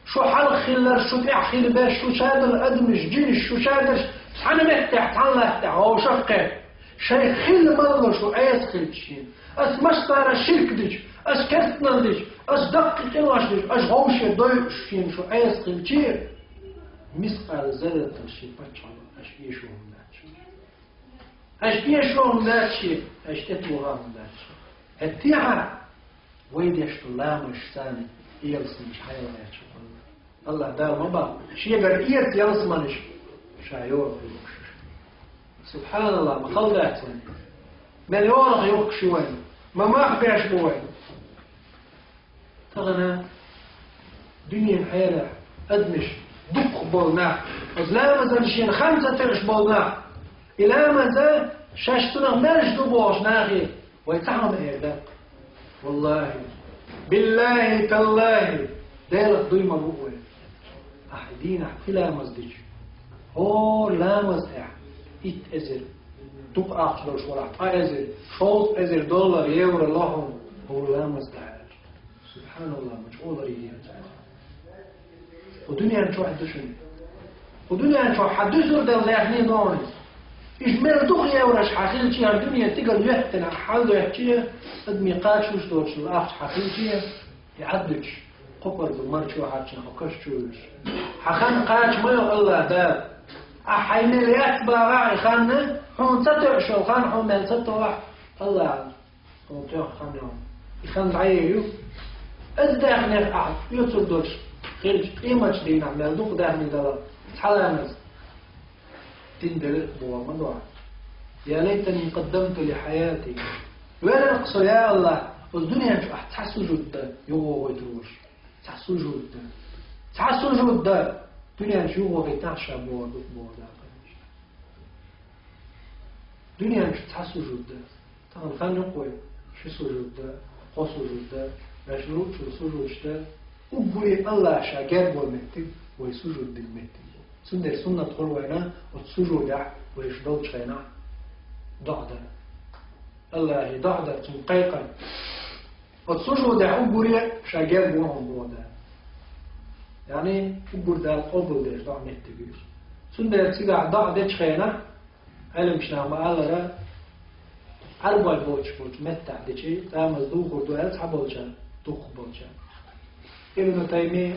شو حلق خلر شو تعخير باش شو شادر أدمش جنش شو شادر أنا مفتح تعال تع هو شقة شيء خل مرة شو عايز خل شيء أس مشترى الشرك دج أس كرتنا دج أس دقيق الواش دج أس غوش ضيق شيء شو عايز خل شيء مسقال زلة الشيء بتشعل أش بيشوا من ذات أش بيشوا من ذات شيء أش تتوها من ذات شيء التيعة ويدش الله مش ثاني يلصم مش حيوان الله دار ما بقى شيء برئية يلصم مش شايور سبحان الله ما خلدت من يورغ يوكشوين ما أخبرش بوين تغنى دنيا حيالة أدمش دق بولنا لا مازال شيء 5 ترش بولنا إلى مازال شاشتنا مرش دبوش ناغي ويتعلم إعداء والله بالله تالله دالك ضيمة بوين أحدين إلى مزدج هو لامز إت أزر تبقى أخلوش ولا أزر شوط أزر دولار يورو الله هو لامز تعال سبحان الله مجهول ريان ودنيا نشوف حدشون ودنيا نشوف حدشون ده زيحني دوني إجمال دخيا ولا شحاخيل شيء الدنيا تقل يحتنا حال يحكي أدمي قاشوش دوش الأخ حاخيل شيء يعدش قبر بالمر شو حاجة حكش شوش حخان قاش ما الله ده أحيمليات باعي خانة هم تتعشوا خان هم تتوح الله هم تيوح خانهم يخان عيو أزداخنا أحد يوصل دوش خير قيمة دين عمل دوق ده من دلا حلامز تندل بوا مدوع يا ليتني قدمت لحياتي ولا نقص يا الله الدنيا تحسوا جدا يوغو ويدروش تحسوا جدا تحسوا جدا الدنيا نشوفه غيتعشى بوا دوق بوا الدنيا مش تحسوا جدا طبعا خلينا نقول شو سجود قو سجود مشروع شو سجود ده وبوي الله شاكر والمتي ويسجود بالمتي سنة تقول هنا وتسجود ويشدود شينا ضعدا الله ضعدا تنقيقا وتسجود وبوي شاكر بوهم بودا يعني وبور ده القبل ده ضع متي بيش سنة تسيقع ضعدا شينا علم مش نعم الله أربع بوش متع دشي تعمل دوخ ودوات حبوشان دوخ بوشان ابن تيمية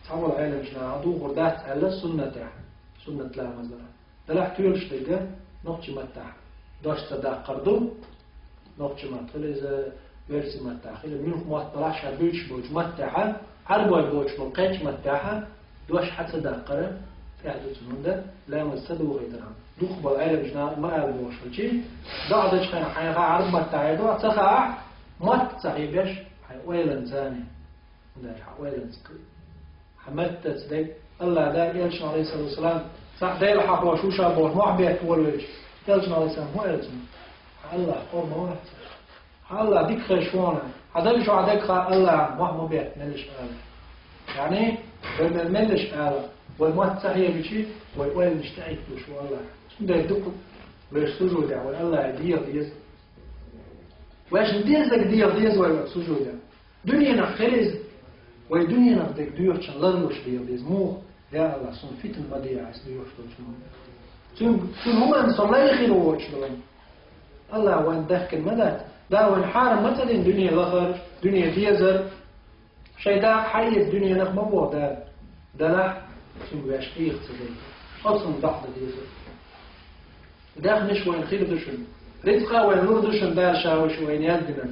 تعمل علم مش نعم دوخ ودوات على سنة لا مزرعة دلح تيولش تلقى نقش متع داش صداق قردو نقش متع إذا ورسي متع خير منهم واحد طلعش هبيش بوش متع أربع بوش ملقيتش متعها دوش حد صداق قرر في حدود سنون لا مستدو غيرها دوخ بالعالم جنا ما أعلموش فشي ضعضش خير حياة عرض متع دو تسخع مت صحيبش حيويلن زاني ده حيويلن سكري حمدت تصدق الله ده يلش عليه الصلاة والسلام صح ده الحق وشوشة بوش محبيت والوجه يلش عليه السلام هو يلزم الله قوم واحد الله ديك خشوانا هذا شو عدك الله محبيت ملش قال يعني بالملش قال والموت صحيح بشيء ويقول نشتعي شو الله ده يدق ويشتغلوا ده والله يدير يس واش نديزك ديز ولا سجودا دنيا نخرز وي دنيا نخدك ديوش لرلوش ديز مو يا الله سون فتن مديع اس ديوش تون هما نصلي خير وشلون الله وين دخل مدى دا وين حارم مثلا دنيا لخر دنيا ديزر شيء دا حي الدنيا نخ مبو دا لا سون باش ايخ تدي اصلا بعض ديزر داخل شوي خير دشن رزقه وين نور دشن دا شاوش وين يدنا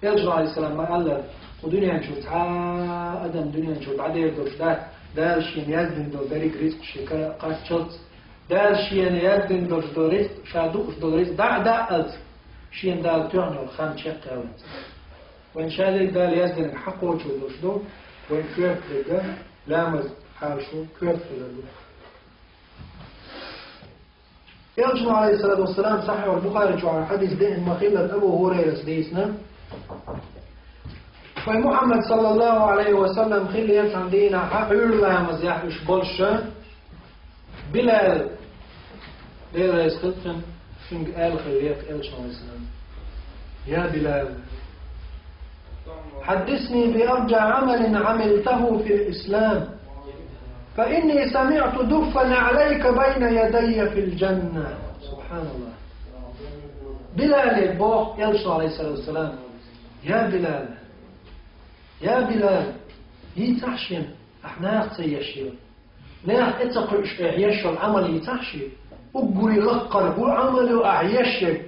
يرجع عليه السلام ما قال ودنيا نشوف ادم دنيا نشوف عدي دوش دا شي يدن دو دريك رزق شي قاش شلت دا شي يدن دوش دو رزق شادو دو رزق دا ألف شي دا تعني الخام شق أولت وإن شاء الله دا يزدن حقه وشو دو وإن كيف لده لامز حاشو كيف لده يرجع عليه الصلاة والسلام صحيح البخاري على حديث دين مخيلة أبو هريرة سديسنا فمحمد صلى الله عليه وسلم خلي يفهم دينا حقل لامز يحبش بلشة بلال ليلة يسقطن شنق آل خليك آل صلى الله عليه وسلم يا بلال حدثني بأرجع عمل عملته في الإسلام فإني سمعت دفا عليك بين يدي في الجنة سبحان الله بلال يبوح يلشى عليه الصلاة والسلام يا بلال يا بلال يتحشين احنا يشير لا اتقل يشير العمل يتحشي أقولي لقر قول عمل أعيشي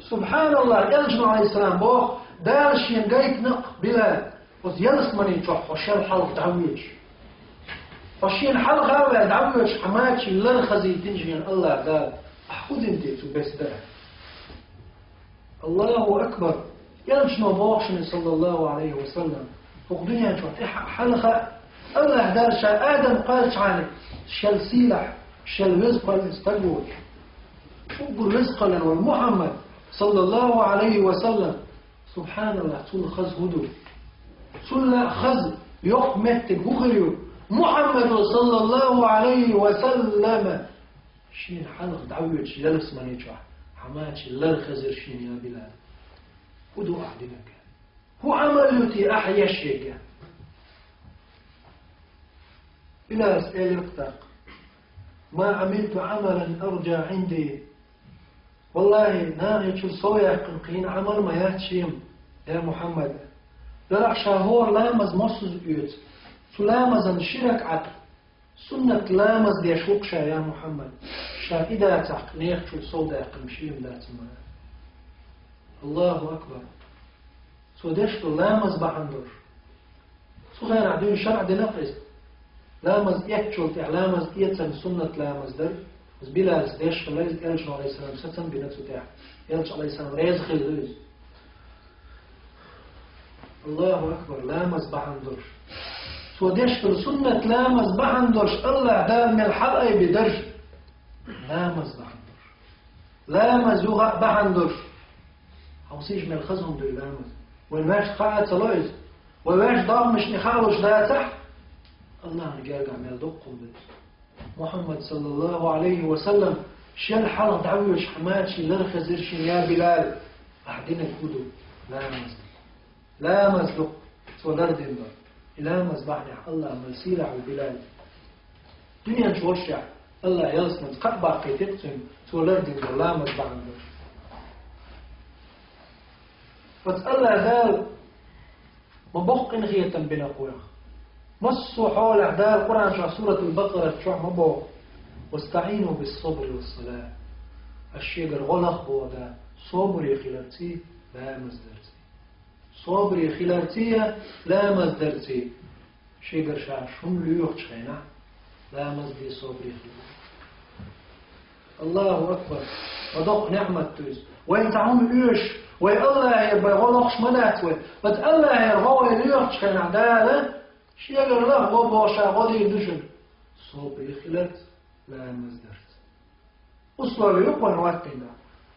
سبحان الله يلجم عليه السلام بوح دارشين قايت نق بلال وزيالس مني تروح وشير حلق تعويش وشين حلق هاولا تعويش حماتي لنخزي تنجين الله قال أحكود انتي تبس ده الله أكبر يلجم بوحشن صلى الله عليه وسلم وقدنيا تروح حلقة الله دارش آدم قالش عنك شل سيلح شل رزق الاستقبول شو الرزق لنا محمد صلى الله عليه وسلم سبحان الله تقول خز هدو تقول خز يحمد بغيو محمد صلى الله عليه وسلم شين حلق دعوة جلس من يجع حماتش لا خزر شين يا بلال هدو أحدنك هو عملتي أحيا الشيء بلا أسئلة رقتك ما عملت عملا أرجى عندي والله ناغي شو صويا قنقين عمل ما ياتشيم يا محمد درع شهور لامز مصز يوت سلامز نشرك عقل سنة لامز ديشوقشا يا محمد شاهدة تقنيخ شو صودا قمشيم لا تما الله أكبر سودشتو لامز بحندر سو غير عدون شرع دي نقص لامز يكتشل تعلامز يتسن سنة لامز در بس بلا سديش خليز يلش عليه السلام ستن بنفسه تاع يلش عليه السلام ريز خليز الله أكبر لامز بحندرش سوديش سنة لامز بحندرش الله دار من الحلقة بدرج لامز بحندرش لامز يغق بحندرش حوصيش من الخزهم دول لامز والماش قاعد سلايز والماش ضام مش نخالوش لا تحت الله نجاق عمال دقهم بس محمد صلى الله عليه وسلم شال حلق دعويش حماتشي لرخزرش يا بلال أحدنا الكدو لا مزدق سودردين دار لا مزبحني الله ملسيلة على بلال دنيا نشوشع الله يلسنا تقبع قيتقتهم سودردين دار لا مزبحن دار فتألا قال مبقن غية بنا قويخ مصوا حول أعداء القرآن شع سورة البقرة شع مبو واستعينوا بالصبر والصلاة الشيء غلق بودا صبري خلالتي لا مزدرتي صبري خلالتي لا مزدرتي شيء شع شم ليوخ شخينا لا مزدي صبري خلالتي الله أكبر ودق نعمة توز وين تعوم ليش وين الله يبقى غلقش مناتوه بس الله يرغوه ليوخ شخينا دالا شيء يقول له هو باشا غادي يدشن صبري خلت لا مزدرت أصلا يقوى نواتنا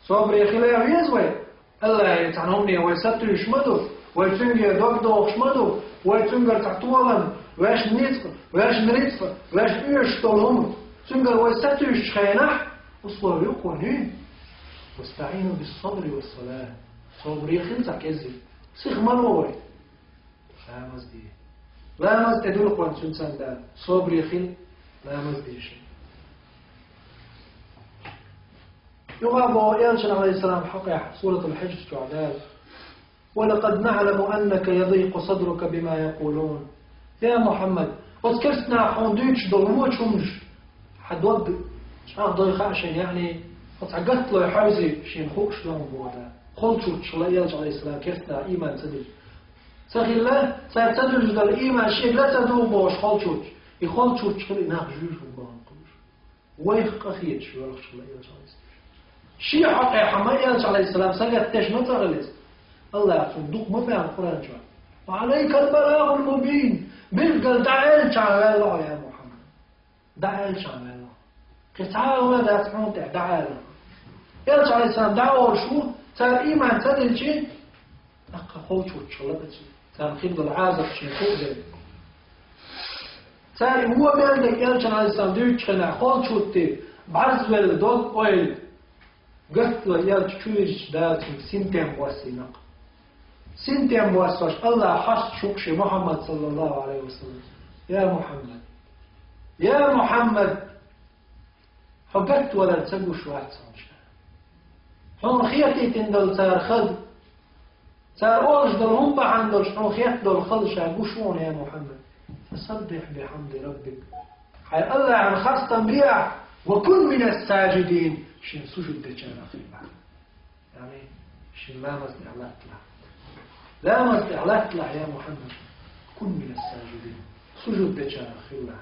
صبري خلت يزوي الله يتعنوني ويستر يشمدو ويتنجي دقدو يشمدو ويتنجر تعطولا ويش نيتف ويش نريتف ويش إيش طولهم تنجر ويستر يشخينح أصلا يقوى نين واستعينوا بالصبر والصلاة صبري خلصك يزي سيخ مروي لا مزدي لا مزدي دول قوان سنسان دا صبري خل لا مزدي شيء يغابوا يالشن عليه السلام حقيقة سورة الحج تعداد ولقد نعلم أنك يضيق صدرك بما يقولون يا محمد وذكرتنا حونديش ضلموش همش حد وضي شاء ضيق عشان يعني فتعقدت له حوزي شين خوكش لهم بودا خلطوت شلا يالش عليه السلام كرتنا إيمان تدل سخي الله سيتدل جدال إيمان شيء لا تدوم بوش خلطوت يخلطوت شلا إناق جوش وبان قلوش ويخ أخيت شو يالش شلا يالش عليه السلام شيء حقيقة ما يالش عليه السلام سقط تش ما تغلس الله صندوق ما فيها القرآن شو وعليك البلاغ المبين بالقل دعيلش على الله يا محمد دعيلش على الله قطعه ولا تسمعون دعاله يالش عليه السلام دعوه شو صار إيمان تدل شيء أقا خوشوت شلبت صار خير العازق شيء فوق ذلك صار هو بيعندك يالش عليه السلام ديوش خنا خوشوت تي بعرض والدود أويل قلت له يالش شويش داتك سنتين بواسينق سنتين بواسوش الله حش شوكش محمد صلى الله عليه وسلم يا محمد يا محمد فقلت ولا تسقوا شوات صنشا هم خياتي تندل صار خذ صار أولش دل هم بعندلش هم خيات دل خذ شاقوشون يا محمد فسبح بحمد ربك حي الله عن خاص تنبيع وكن من الساجدين شين سجد دجان أخي بعد يعني شين لا مزدع لا تطلع لا مزدع لا تطلع يا محمد كن من الساجدين سجد دجان أخي الله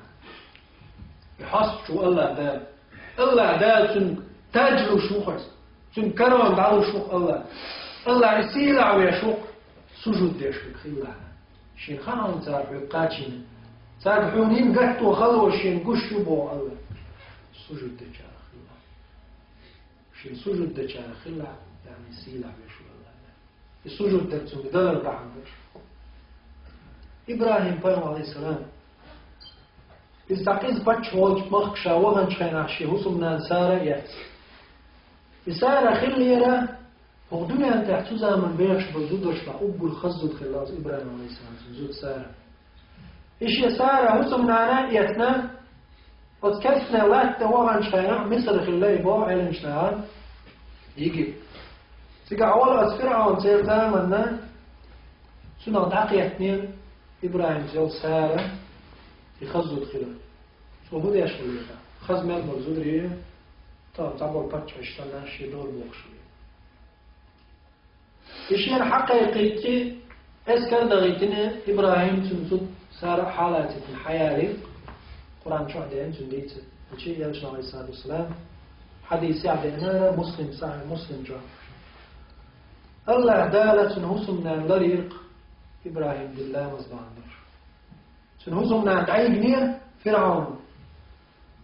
يحص شو الله دال الله دال سن تاجلو شو خرس سن كرم دعو شوق الله الله يسيلع ويشوق سجد دجان أخي الله شين خانون صار بقاتشين صار حونين قتوا خلوا شين قشوا بو الله سجد دجان أخي الله شين سجد دجان أخي الله يعني سيلع ويشوق السجود تبتو بدل بعمر إبراهيم بيوم عليه السلام إستقيز باتش وولج مخشا وغن شخينا شي هسمنا سارة يأت سارة خليرة فقدوني أن تحتو زمن بيخش بزودش لأبو الخزد خلاص إبراهيم عليه السلام زود سارة إيش يا سارة هسمنا يأتنا وتكفنا لات وغن شخينا مثل خلي بو علم شنان يجي سيقع أول أسفرعون سيرتا منا سنة دعقية اثنين إبراهيم زيو سارة يخزو دخلها سو هو ديش خليها خز مال مرزود ريه طبعا تعبوا الباتش عشتنا شي دور بوخشوية إشيان حقيقيتي أذكر دغيتنا إبراهيم تنزد سارة حالاتي في الحياة لي قرآن شو عدين تنديت الشيء يلشنا عليه الصلاة والسلام حديثي عدينا مسلم صحيح مسلم جوا الله دالة سنهسمنا لريق إبراهيم بالله مزباندر سنهسمنا دعي جنيه فرعون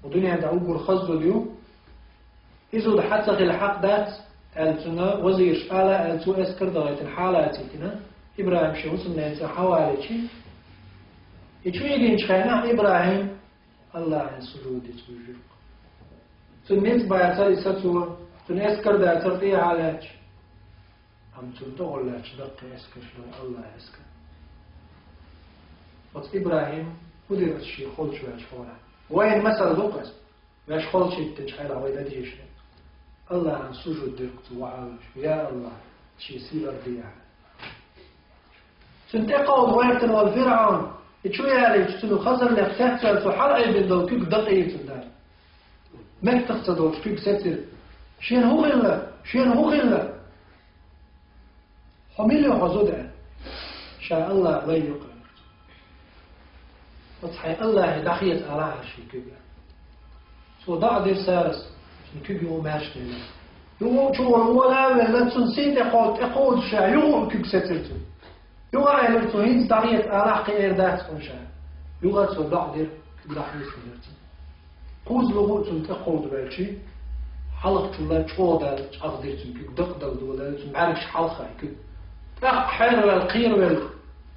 ودنيا دعوه الخزو ديو إذو دحتق الحق دات ألتنا وزير شالة ألتو أسكر دغيت الحالاتي كنا إبراهيم شهسمنا يتحوالي شي يتشو يجين شخينا إبراهيم الله عن سجود يتوجر سننت بايتر إساتو سنأسكر داتر دي حالاتي هم تلتو ولا تدق يسكر شلون الله يسكر بس إبراهيم ودير الشيء خلش ويشخوله وين مثل ذقس ويشخول شيء تجحيله ويدا ديش الله عن سجود دركت وعالش يا الله شيء سيلر ديها سنتقود ويبتن والفرعون يتشو يالي تنو خزر لك تحتل فحرعي بالدو كيك دقية الدار ما تقصدوش كيك ستر شين هو غلا شين هو غلا حميلي وحزودع شاء الله لا يقرأ وصحي الله دخيت أراها شي كبير سو ضع دير سارس كيك يوم ماشتي يوم شو ولا ولا تنسيت اقود شا يوم كيك سترتو يوم عيلتو هين دخيت أراها قير دات شا يوم سو ضع دير دخيت سترتو قوز لغو تنتقود بالشي حلق لا تشودا أقدر تنكيك دقدق ولا معرفش حلقة كيك حير القير والق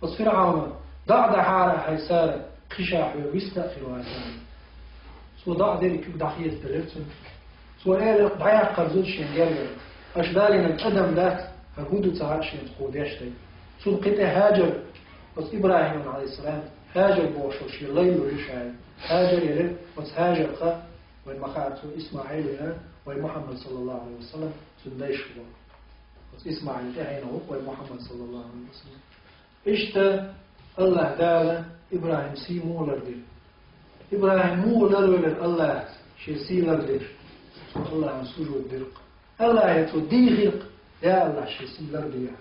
بس فرعون ضع حارة حيسارة خشاح ويستأخر وعسان سو ضع ذلك دحية دررتن سو إيه ضعيا قرزود شنجر أشدالنا القدم ذات فقودو تعرش يتخوديشتي سون قطع هاجر بس إبراهيم عليه السلام هاجر بوشو شي الليل ورشاي هاجر يرد بس هاجر خا وين مخاطو إسماعيل وين محمد صلى الله عليه وسلم سنديش هو بس إسماعيل تهينه وين محمد صلى الله عليه وسلم إشتا الله دالا إبراهيم سي مولر دير إبراهيم مولر ولر الله شي سي لردير الله سجود درق الله يتودي غرق يا الله شي سي لردير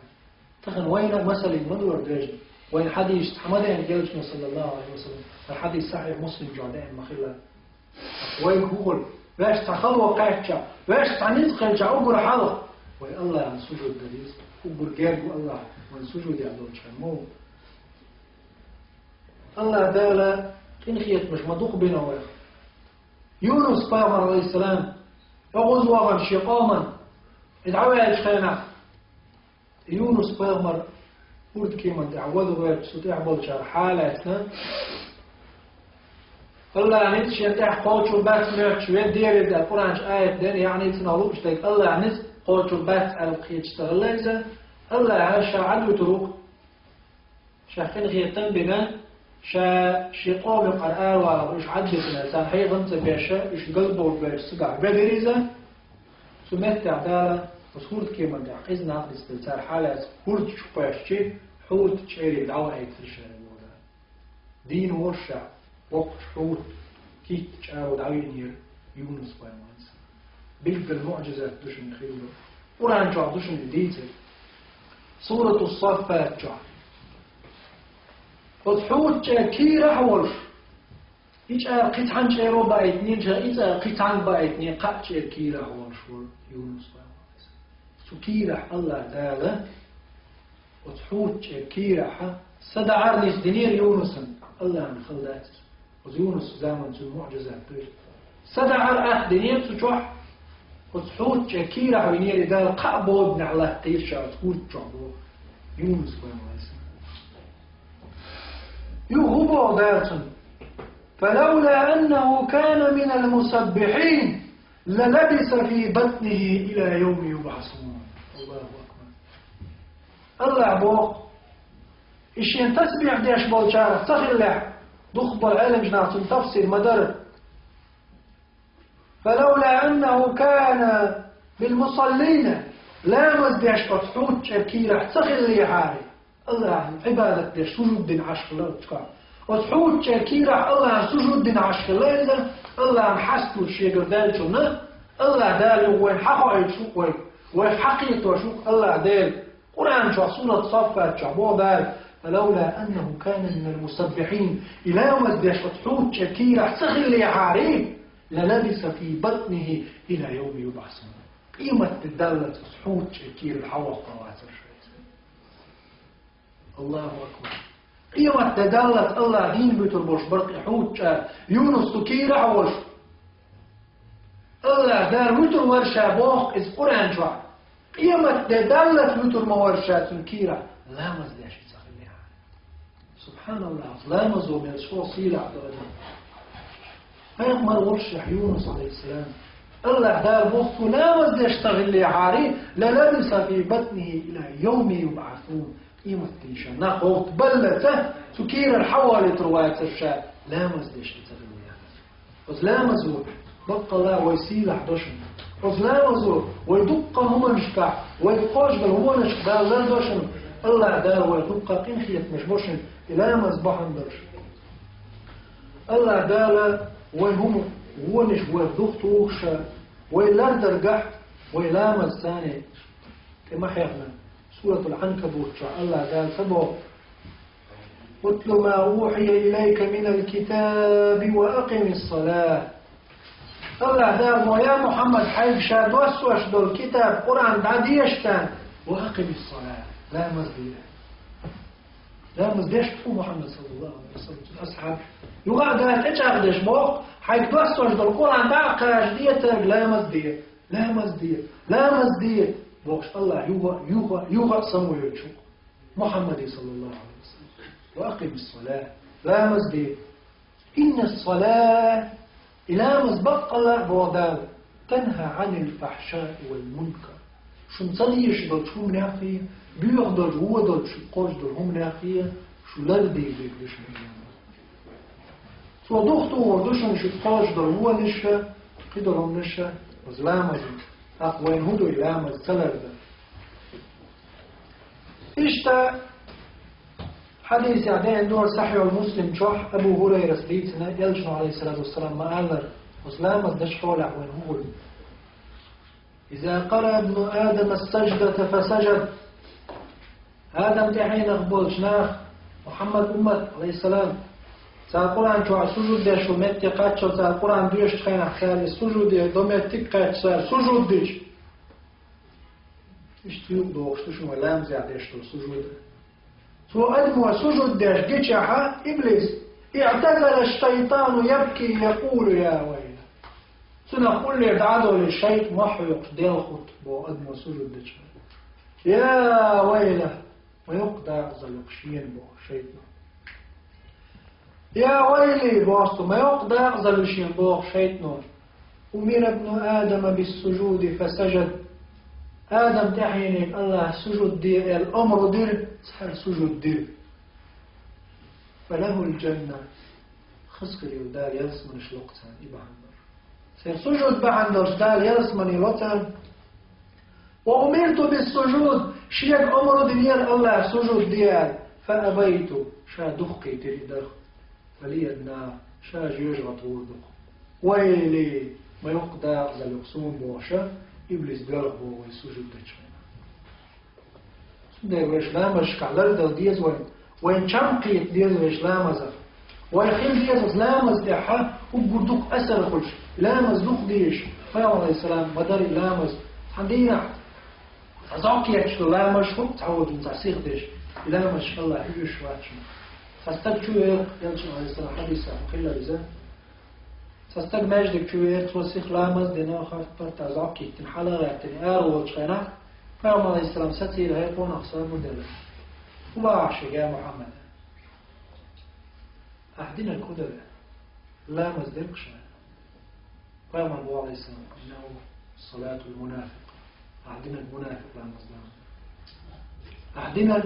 تخن وين مثل المدور داجي وين حديث حمدين جلسنا صلى الله عليه وسلم الحديث صحيح مسلم جعدين مخلا وين هو باش تخلوا قاعدة باش تعنيت أقر حلق وين الله عن سجود دريس أقر جارب الله وين سجود يعدون شمو الله دالا كنخيت مش مدوق بينا ويخ يونس بامر عليه السلام وغزوة شقاما ادعوا يا إشخانا يونس بامر قلت كيما تعوذوا غير بسوتي عبال شهر حالاتنا الله عنيت شيء قوتشو بات مرت شوية ديري دا قرآنش آية دين يعني تنالوك شتاك الله عنيت قوتشو بات ألقيت اشتغليزة الله عاشا عدو تروك شاكين غيتن بنا شي قوم القرآن وإيش عدتنا سان حي غنت بيشا إيش قلبه بيش سقع بدريزة سمعت تعدالة وصورت كيما دا قيزنا عقد استلسار حالات هورت شباشتي حوت تشعري دعوة عيد فرشان الموضوع دين ورشع وقت حوت كيت تشعروا دعوين يونس بايمانس بيلك المعجزات دوشن خيوله قرآن جعب دوشن الديتل سورة الصفات جعب وتحوت كيرا حولش إيش قطعان شيرو بايتنين إذا قطعان بايتنين قط كيرا حولش يونس بايمانس سو كيرا الله داله وتحوت كيرا صدع نيس دنير يونس الله من خلدات ويونس زامن المعجزات دول صدع الأخ دنير تجوح وتحوت كيرا ونير دال قابو ابن الله تيشا تحوت جعبو يونس بايمانس يغبو دارتن فلولا أنه كان من المسبحين للبس في بطنه إلى يوم يبعثون الله أكبر الله عبوق إيش ينتسبح ديش بالشارع تخلع ضخب العلم جناة تفسير مدر فلولا أنه كان بالمصلين لا مزديش فتحوت شكيرة تخلي حالي الله عبادة ديش سجود دين عشق الله تكار وتحوت شكيرة الله سجود دين عشق الله الله حسن الشيء قردال شنه الله دال وين حقه يشوق وين حقيقته شوق الله دال قرآن شو سورة صفات شعبه دال فلولا أنه كان من المسبحين إلى يوم الديش وتحوت شكيرة تخلي حالي للبس في بطنه إلى يوم يبعثون قيمة الدالة تحوت شكير الحوى قواتر الله أكبر قيمة تدالة الله دين بيت البوش برق حوت يونس تكير عوش الله دار بيت الورشة بوخ إذ قرآن شوع قيمة تدالة بيت المورشة تكيرة لا مزداش يتخليها سبحان الله لا مزو من شو صيلة عبد الله فيغمر ورشة يونس عليه السلام الله دار بوخ لا مزداش تغلي عاري للبس في بطنه إلى يوم يبعثون قيمة تيشا ناقوت بلته تكير الحوالي رواية الشاء لا مزدش لتغليها بس لا مزور بقى الله ويسيل حدوشن بس لا مزور ويدق هم نشكع ويقوش بل هو نشكع لا دوشن الله دار ويدق قنخية مشبوشن إلا مزبحا درشن الله دار ويهم هو نش ويدق توخشا ويلا درقح ويلا مزاني كما حيقنا سورة العنكبوت الله قال سبو اتل ما أوحي إليك من الكتاب وأقم الصلاة الله قال يا محمد حيث شاد وسوش دول الكتاب قرآن بعد يشتان وأقم الصلاة لا مزدية لا مزديش تفو محمد صلى الله عليه وسلم أصحاب يقع قال إيش أقدش بوق حيث وسوش دول القرآن بعد قراش ديتك لا مزدية لا مزدية لا مزدية بوش الله يوغا سمو يوشو محمد صلى الله عليه وسلم وأقم الصلاة لا مزدي إن الصلاة إلى مزبق الله بودال تنهى عن الفحشاء والمنكر شو مصليش دول شو منافية بيغدر هو دول شو قوش دول هم منافية شو لردي بيقدش منافية سو دوختو وردوشن شو قوش دول هو نشا قدرهم نشا وزلامز أقوين هدو يلامز سلر ده إشتا حديث يعني عندنا صحيح المسلم شوح أبو هريرة سيدنا يلجن عليه الصلاة والسلام ما قال وسلامز دش حول وين هو إذا قرأ ابن آدم السجدة فسجد آدم تحين أقبل شناخ محمد أمة عليه السلام سأقرأن شو سجود ديش ومتي قاتشو سأقرأن ديش تخين أحكالي سجود ديش دومتي قاتش سجود ديش إيش تيوب دوغش تشو ملام زي عديش تو سجود سو أدمو سجود ديش جيشها إبليس اعتزل الشيطان يبكي يقول يا ويل سنقول لي دعادو للشيط محيق ديلخط بو أدمو سجود ديش يا ويله ويقدع زلقشين بو شيطان يا ويلي بواسطو ما يقدع زلقشين بو شيطان أمر ابن آدم بالسجود فسجد آدم تحيني الله سجود دير الأمر دير صحيح سجود دير فله الجنة خسكري ودار يلسمن شلوقتان إبعندر سير سجود بعندر دار يلسمن لوتان وأمرت بالسجود شيك أمر دير الله سجود دير فأبيت شا دخكي تري دخ فلي النار شا جيج غطور دخ ويلي ما يقدر زلقسون بوشا إبليس بيرغ بو ويسجود دجنا سنده ويشلامش كعلر دل ديز وين شمقيت ديز ويشلامز ويخيل ديز لامز دحا وبقردوك أسر خلش لامز دوك ديش فيا عليه السلام بدر لامز حدينا أزاكي يكشلو لامش هم تعود متعسيق ديش لامش الله يجوش واتشنا فاستكشو يلشن عليه السلام حديثة وقيلة بزان ساستق ماجدك شوية توسيخ لامز دينا خاطر تزاكي تنحلغ تنقارو وشخينا فيوم عليه السلام ستير هيقون أخصار مدلة وباعش يا محمد أحدنا الكدر لامز ديك شوية فيوم عليه السلام إنه صلاة المنافق أحدنا المنافق لامز دام أحدنا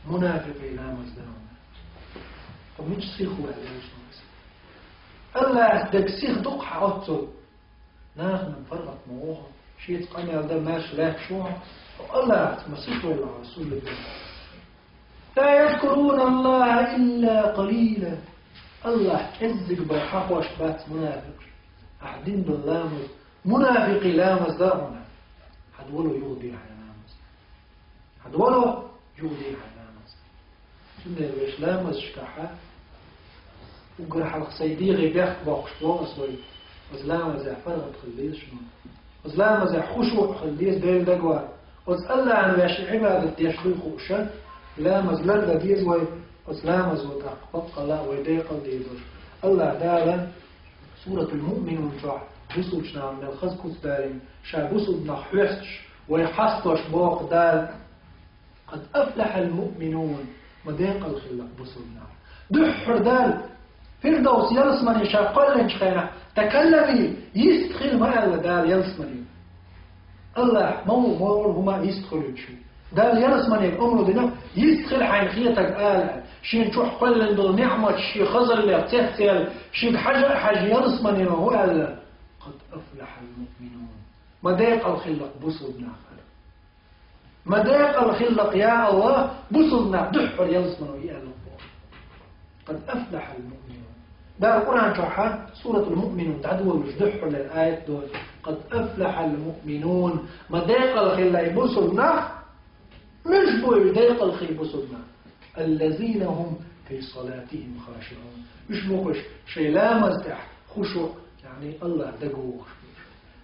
المنافق لامز دام طب مش سيخوا عليه الله دكسيخ دق حاطه ناخ من فرقة موضوع شيء تقني هذا ماش لا شو الله مسيح ولا رسول الله لا يذكرون الله إلا قليلا الله كذب بالحق واشبات منافق أحدين باللامز منافقي لامز دارنا حدولو يغضي على لامز حدولو يغضي على لامز سنة الوش لامز شكاحة وقرح الخصيدي غيبيخ باقش بوغسوي وزلامة زي فرغت خليس شنو وزلامة زي خشوع خليس بيل دقوا وزألا عن واشي عبادة يشبه خوشة لامز لردة ديزوي وزلامة زي تقبق الله ويديق الديزوش الله دالا سورة المؤمنون جوح بسوشنا من الخز كتدارين شا بسود نحوحش ويحصتش بوق دال قد أفلح المؤمنون مديق الخلق بسودنا دحر دال فردوس يلسمني شاقل لنشخينا تكلمي يستخل ما الله دال يلسمني الله مور هما يستخلوا شو دال يلسمني الأمر دينا يستخل حين خيتك آل شين شوح قل دول نعمة شي خزر اللي تحتل شي حاجة يلسمني هو الله قد أفلح المؤمنون مديق الخلق بصدنا مديق الخلق يا الله بصدنا دحر يلسمني يا الله قد أفلح المؤمنون ده القرآن شرحه سورة المؤمنون تعدوا ويجدحوا للآيات دول قد أفلح المؤمنون مديق الخلق بصدنا مش بو يديق الخلق بصدنا الذين هم في صلاتهم خاشعون مش بوش شي لامز تحت خشوع يعني الله دقوه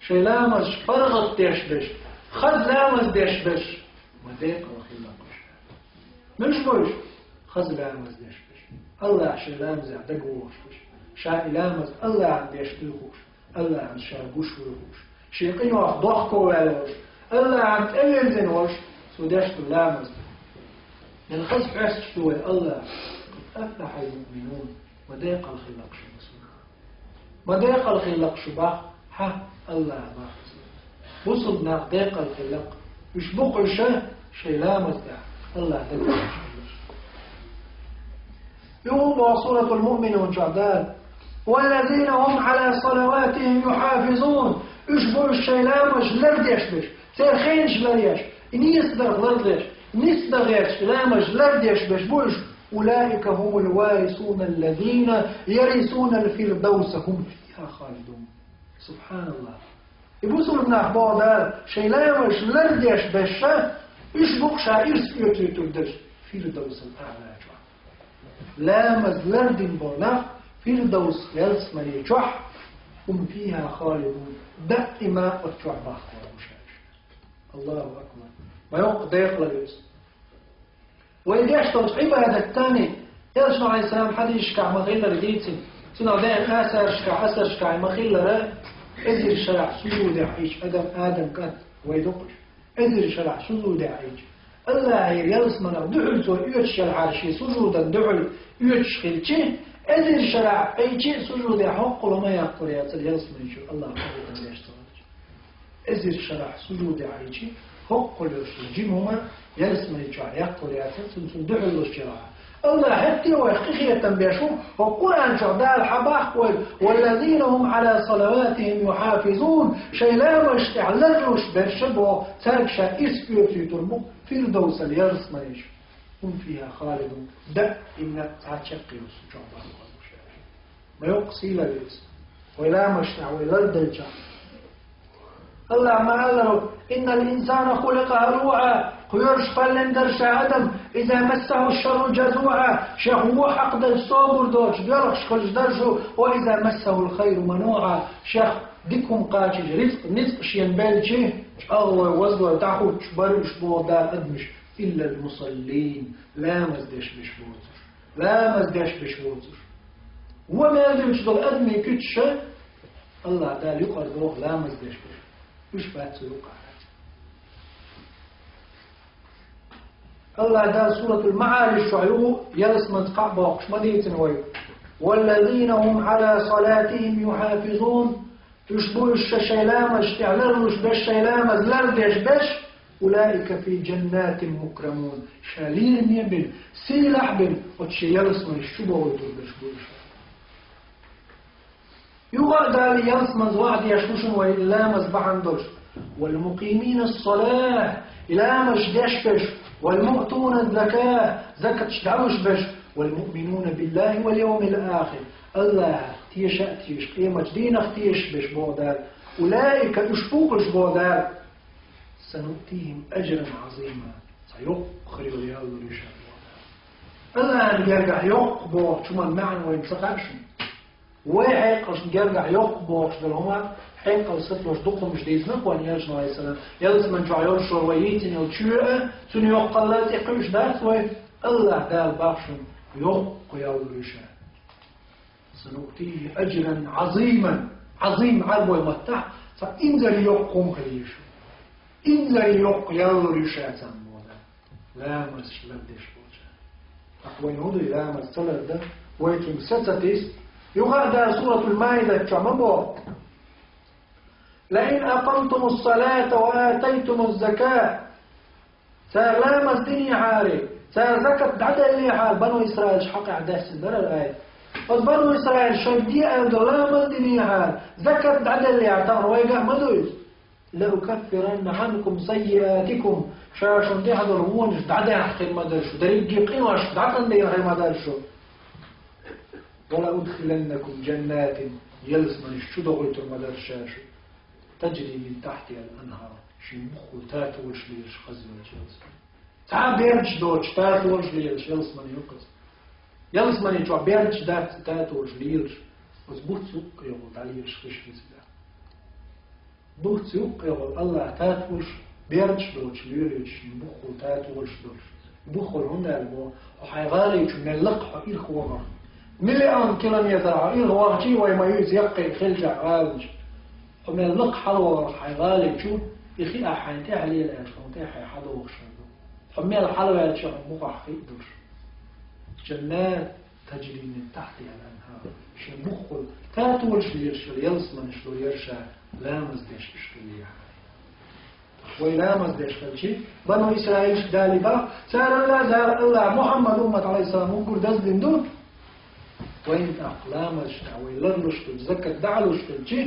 شي لامز فرغت ديشبش خد لامز ديشبش مديق الخلق مش بوش خد لامز ديشبش الله شي لامز دقوه شا لامز الله عن ديشبوش الله عن شاقوش ويهوش شي قيوح ضحكو والوش الله عن تألم وش سوداشت اللامز من خزف عسشتوه الله قد أفلح المؤمنون مديق الخلق شبه مديق الخلق شبه ها الله باخذ بصدنا ديق الخلق إيش بقش شيء لا مزدع الله تدعي يوم سورة المؤمنون جعدان والذين هم على صلواتهم يحافظون اشبه الشيء لا مش لرديش بش ترخينش لريش نيسدغ لرديش نسدغيش لا مش لرديش بش بوش أولئك هم الوارثون الذين يرثون الفردوس هم فيها خالدون سبحان الله يبوسوا ابن أخبار دار شيء لا مش لرديش بش اشبه شائرس يتردش فردوس الأعلى لا مزلردين بوناف فردوس يلس مري جح هم فيها خالدون دائما أتجع باخر وشاش الله أكبر ما يقضي يخلص وإذا يشتغل عبادة الثاني يلسنا عليه السلام حد يشكع مغيلة رديتين سنة دائم أسر شكع مغيلة إذن شرع سجود عيش آدم كات ويدقش إذن شرع سجود عيش الله يلس من دعل تو يتشرع شيء سجودا دعل يتشخل شيء إذن شرع أي شيء سجود حق وما يقول يا يلس من شو الله قبل يشتغل إذن شرع سجود عيش حق الجمهما يلس من شو يقول يا سن دعل الشرع الله حتى ويخيخية تنبيشو وقرآن شعداء الحباح والذين هم على صلواتهم يحافظون شيء لا مش تعلقوش برشبه تركشا إسبيوتي ترمو في الدوس اليرس مريش هم فيها خالدون دائما تعتشقيوس شعداء ما يقصي لبيس ولا مشتع ولا الدلجة الله ما قال إن الإنسان خلق هلوعا خيرش فلندر شادم إذا مسه الشر جزوعا شهو حق دل صابر دوش بيرخش خلش درجو وإذا مسه الخير منوعا شيخ ديكم قاتل رزق نزق شين بالجي الله وزوه تحوش برش بوضا أدمش إلا المصلين لا مزدش بشبوتر لا مزدش بشبوتر وما يدمش دل أدمي كتش الله تعالى يقر دوغ لا مزدش بشبوتر مش بات يقع الله ده سورة المعارج شعيوه يلس منطقع باقش مدينة وي والذين هم على صلاتهم يحافظون يشبه الشيلامش تعلرش بالشيلامز لردش بش أولئك في جنات مكرمون شالين يبن سيلح بن وتشي يلس من الشبه ويدربش بوش يقعد على يلس من وعد يشوشن وإلا مزبحن درش والمقيمين الصلاة إلا مش دشبش والمؤتون الزكاة زكاة شدعوش بش والمؤمنون بالله واليوم الآخر الله تيش قيمة دينك تيش بش بودال أولئك اشبوكش بودال سنؤتيهم أجرا عظيما سيقخرج ليالله رشاد الله يرجع يقبض شو من معنى ويمسقش ويحيقش يرجع يقبض بالهما حيق الصفلوش دقم مش ديزنق وان يرجع عليه السلام يلس من جعيور شرويتين وتشوئة سن يقلت يقلش داس وي الله دال باخشن يق يالله رشاد سنؤتيه أجرا عظيما عظيم عرب ومتع فإنزل يقوم خليشو إنزل يق يالله رشاد سمودا لا مش لدش بوجه أقوين هدو لا مستلر ده ويكم ستتيس يغادى سورة المائدة كمبو لئن أقمتم الصلاة وآتيتم الزكاة سلام الدنيا حالي سزكاة عدا اللي حال بنو إسرائيل شحق عدا سندر الآية بنو إسرائيل شدية دولام الدنيا حال زكاة عدا اللي عطان ويقع مدويس لأكفرن عنكم سيئاتكم شاشن دي هذا الروون عدا حقين مدرشو دريجي قيمة دعتن دي حقين مدرشو ولا أدخلنكم جنات يلس من الشدغيت المدرشاشو تجري من تحتها الأنهار شمخ تاتوش ليش خزن الجلس تعال بيرج دوش تاتوش ليش يلس من يقص يلس من يجوا بيرج دات تاتوش ليش بس بوت سوق يقول تعليش خش نسبة بوت سوق يقول الله تاتوش بيرج دوش ليش مخ تاتوش دوش بخل هنا البو وحيغالي من اللقحة إيه خوار مليون كيلومتر إيه خوار شيء وما يزيق خلجع غالج ومن اللق حلوة حيغالب شو يخي أحيان عليه الأشخاص تاحي حلوة شنو فمن الحلوة يتشعر مقع خيدر جنات تجري من تحتها الأنهار شو مخل تاتول شو يرشل يلس من شو يرشى لا مزدش شو يحيي ويلامز ديش خلشي بنو إسرائيل دالي با سار الله محمد أمة عليه السلام مقر دز دندو وين أقلامش ويلرلش تزكى دعلوش تلشي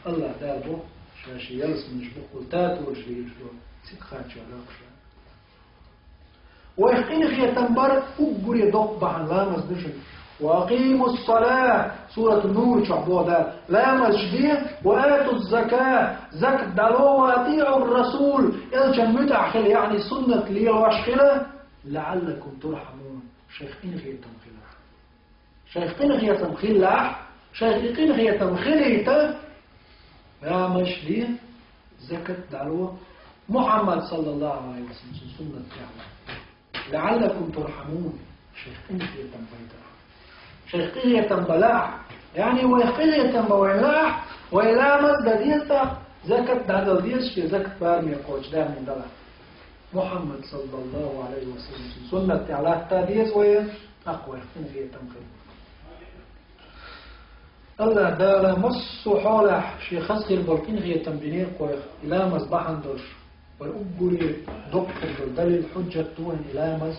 الله دالبو شاشي يلس من شبه قلتات وشي سيتخاتش علاقش ويحقين خي تنبر أقر يدق بحن لامز دشن وأقيموا الصلاة سورة النور شعبوا ده لامز شديه وآتوا الزكاة زكاة دلو وأطيعوا الرسول إلشان متعخل يعني سنة لي واشخلة لعلكم ترحمون شيخين خي تمخيل شيخين خي تمخيل لح شيخين خي تمخيل إيتا لامز شديه زكاة دلو محمد صلى الله عليه وسلم سنة يعني لعلكم ترحمون شيخين خي تمخيل شيخية تنبلاع يعني ويخية تنبويلاع ويلامز ديتا زكاة هذا الديس في زكاة بارمي قوش ده من دلع محمد صلى الله عليه وسلم سنة تعالى تاديس وين أقوى شيخية تنبويلاع الله دالا مص حولح شيخ خسخي البلقين هي تنبينير قوي إلامز بحندش والأقولي دكتور دليل حجة توين إلامز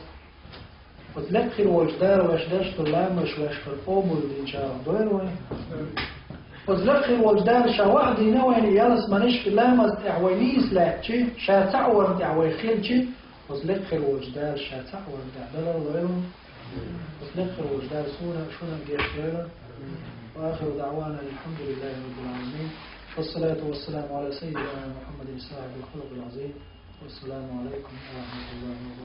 وتلقي وجدار وشداش تلامش وشفر قوم ودين شاء دوين وتلقي وجدار شواحد ينوين يالس منش في لامز تعوينيس لاحتي شا تعور تعوي خيلتي وتلقي وجدار شا تعور تعدل دوين وتلقي وجدار شونا جيش وآخر دعوانا الحمد لله رب العالمين والصلاة والسلام على سيدنا محمد صاحب الخلق العظيم والسلام عليكم ورحمة الله وبركاته.